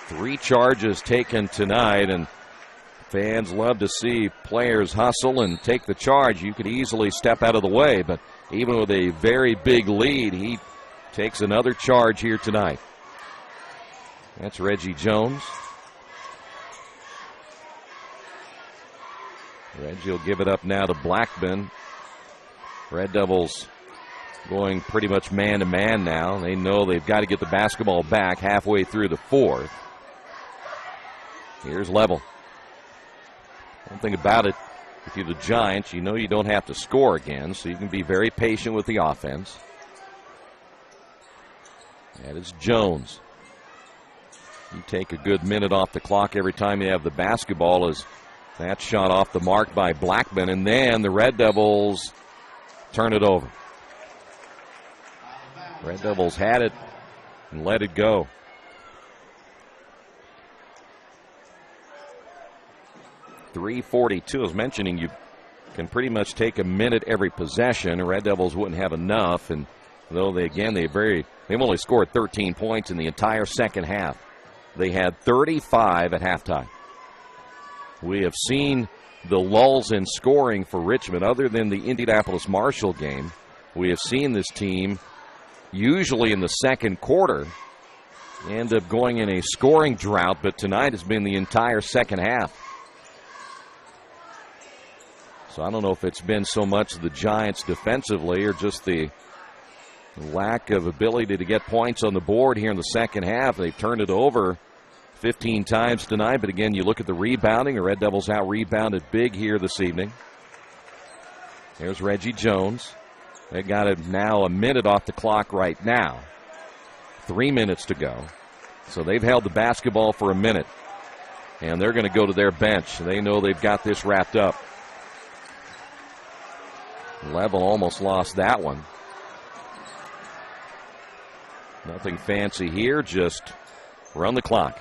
3 charges taken tonight, and fans love to see players hustle and take the charge. You could easily step out of the way, but even with a very big lead, he takes another charge here tonight. That's Reggie Jones. Reggie will give it up now to Blackman. Red Devils going pretty much man-to-man now. They know they've got to get the basketball back halfway through the 4th. Here's Level. One thing about it, if you're the Giants, you know you don't have to score again, so you can be very patient with the offense. That is Jones. You take a good minute off the clock every time you have the basketball, as that shot off the mark by Blackman, and then the Red Devils turn it over. Red Devils had it and let it go. .342. I was mentioning you can pretty much take a minute every possession. The Red Devils wouldn't have enough, and though they've only scored 13 points in the entire second half. They had 35 at halftime. We have seen the lulls in scoring for Richmond. Other than the Indianapolis-Marshall game, we have seen this team, usually in the second quarter, end up going in a scoring drought, but tonight has been the entire second half. So I don't know if it's been so much the Giants defensively or just the lack of ability to get points on the board here in the second half. They've turned it over 15 times tonight, but again, you look at the rebounding. The Red Devils out-rebounded big here this evening. There's Reggie Jones. They got it now a minute off the clock right now. 3 minutes to go. So they've held the basketball for a minute, and they're going to go to their bench. They know they've got this wrapped up. Level almost lost that one. Nothing fancy here, just run the clock.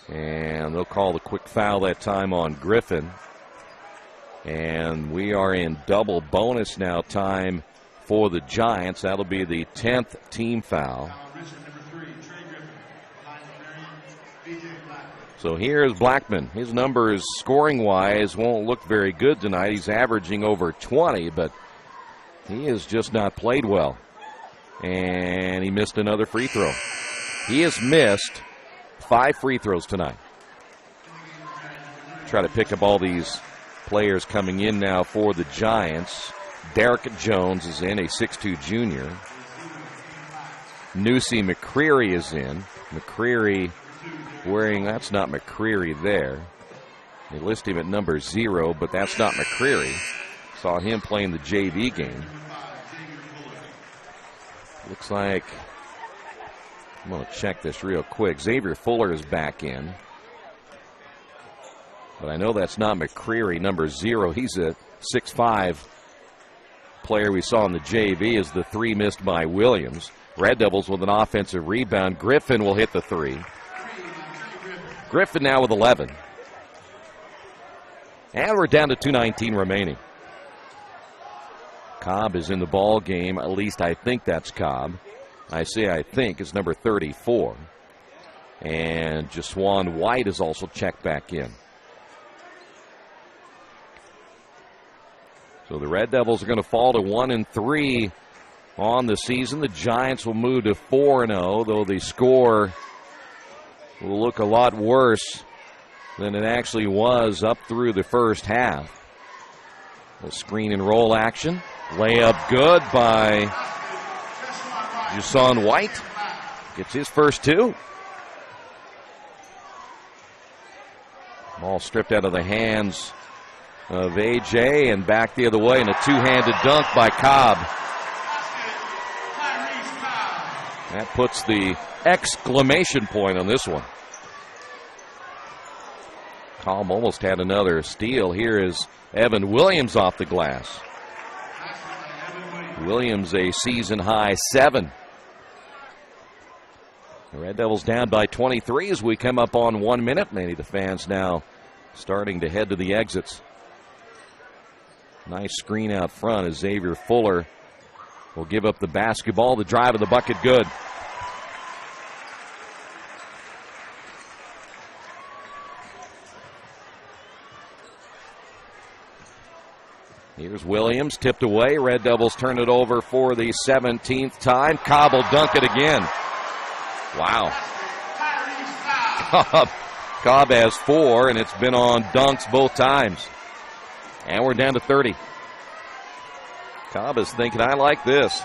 And they'll call the quick foul that time on Griffin. And we are in double bonus now time for the Giants. That'll be the 10th team foul. So here's Blackman. His numbers scoring-wise won't look very good tonight. He's averaging over 20, but he has just not played well. And he missed another free throw. He has missed 5 free throws tonight. Try to pick up all these players coming in now for the Giants. Derek Jones is in, a 6'2 junior. Newsy McCreary is in. McCreary wearing, that's not McCreary there. They list him at number 0, but that's not McCreary. Saw him playing the JV game. Looks like, I'm going to check this real quick. Xavier Fuller is back in. But I know that's not McCreary, number 0. He's a 6'5 player we saw in the JV, as the 3 missed by Williams. Red Devils with an offensive rebound. Griffin will hit the 3. Griffin now with 11. And we're down to 2:19 remaining. Cobb is in the ball game. At least I think that's Cobb. I say I think it's number 34. And Jaswan White is also checked back in. So the Red Devils are going to fall to 1-3 on the season. The Giants will move to 4-0, though the score will look a lot worse than it actually was up through the first half. The screen and roll action. Layup good by Jaswan White. Gets his first 2. Ball stripped out of the hands of AJ and back the other way, and a 2-handed dunk by Cobb. That puts the exclamation point on this one. Cobb almost had another steal. Here is Evan Williams off the glass. Williams a season-high 7. The Red Devils down by 23 as we come up on 1 minute. Many of the fans now starting to head to the exits. Nice screen out front as Xavier Fuller will give up the basketball. The drive of the bucket good. Here's Williams, tipped away. Red Devils turn it over for the 17th time. Cobb will dunk it again. Wow. Cobb has 4, and it's been on dunks both times. And we're down to 30. Cobb is thinking, I like this.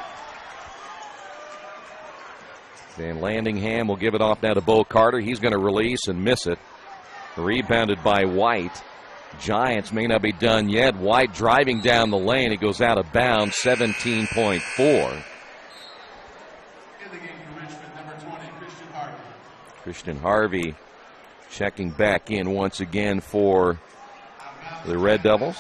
Van Landingham will give it off now to Bo Carter. He's going to release and miss it. Rebounded by White. Giants may not be done yet. White driving down the lane. He goes out of bounds, 17.4. Christian Harvey checking back in once again for the Red Devils.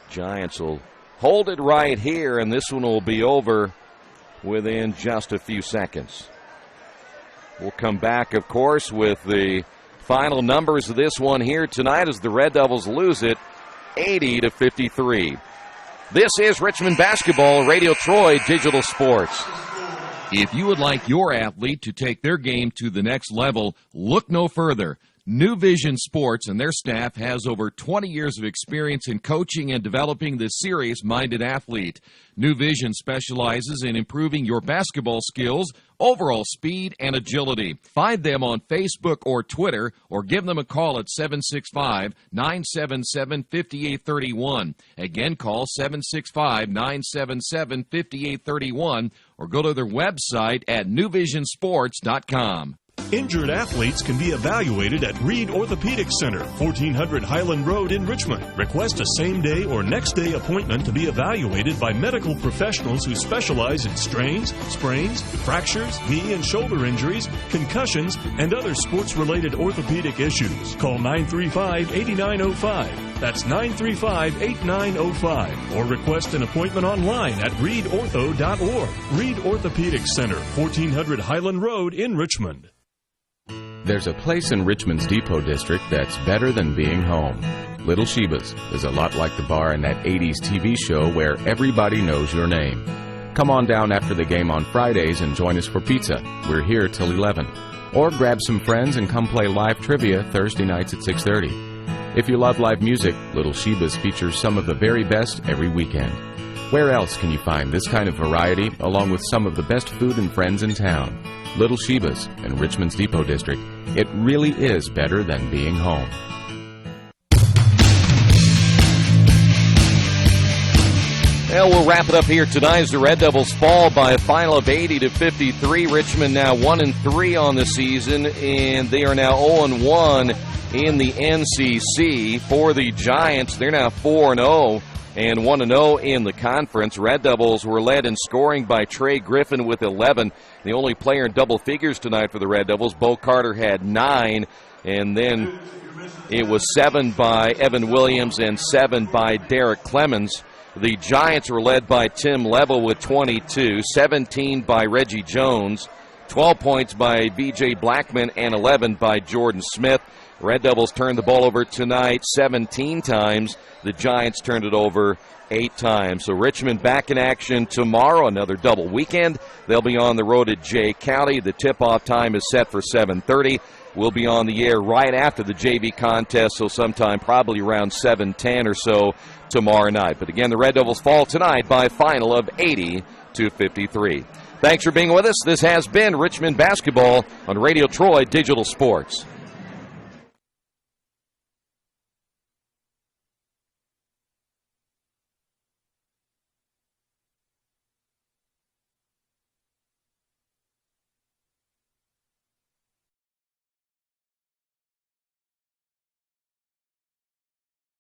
Giants will hold it right here, and this one will be over within just a few seconds. We'll come back, of course, with the final numbers of this one here tonight as the Red Devils lose it 80-53. This is Richmond Basketball, Radio Troy Digital Sports. If you would like your athlete to take their game to the next level, look no further. New Vision Sports and their staff has over 20 years of experience in coaching and developing the serious-minded athlete. New Vision specializes in improving your basketball skills, overall speed, and agility. Find them on Facebook or Twitter, or give them a call at 765-977-5831. Again, call 765-977-5831, or go to their website at newvisionsports.com. Injured athletes can be evaluated at Reed Orthopedic Center, 1400 Highland Road in Richmond. Request a same-day or next-day appointment to be evaluated by medical professionals who specialize in strains, sprains, fractures, knee and shoulder injuries, concussions, and other sports-related orthopedic issues. Call 935-8905. That's 935-8905. Or request an appointment online at reedortho.org. Reed Orthopedic Center, 1400 Highland Road in Richmond. There's a place in Richmond's Depot District that's better than being home. Little Sheba's is a lot like the bar in that 80s TV show where everybody knows your name. Come on down after the game on Fridays and join us for pizza. We're here till 11. Or grab some friends and come play live trivia Thursday nights at 6:30. If you love live music, Little Sheba's features some of the very best every weekend. Where else can you find this kind of variety along with some of the best food and friends in town? Little Sheba's in Richmond's Depot District. It really is better than being home. Well, we'll wrap it up here tonight as the Red Devils fall by a final of 80-53. Richmond now 1-3 on the season, and they are now 0-1 in the NCC. For the Giants, they're now 4-0 and 1-0 in the conference. Red Devils were led in scoring by Trey Griffin with 11. The only player in double figures tonight for the Red Devils, Bo Carter, had 9, and then it was 7 by Evan Williams and 7 by Derek Clemens. The Giants were led by Tim Level with 22, 17 by Reggie Jones, 12 points by B.J. Blackman, and 11 by Jordan Smith. Red Devils turned the ball over tonight 17 times. The Giants turned it over 8 times. So Richmond back in action tomorrow, another double weekend. They'll be on the road at Jay County. The tip-off time is set for 7:30. We'll be on the air right after the JV contest, so sometime probably around 7:10 or so tomorrow night. But again, the Red Devils fall tonight by a final of 80-53. Thanks for being with us. This has been Richmond Basketball on Radio Troy Digital Sports.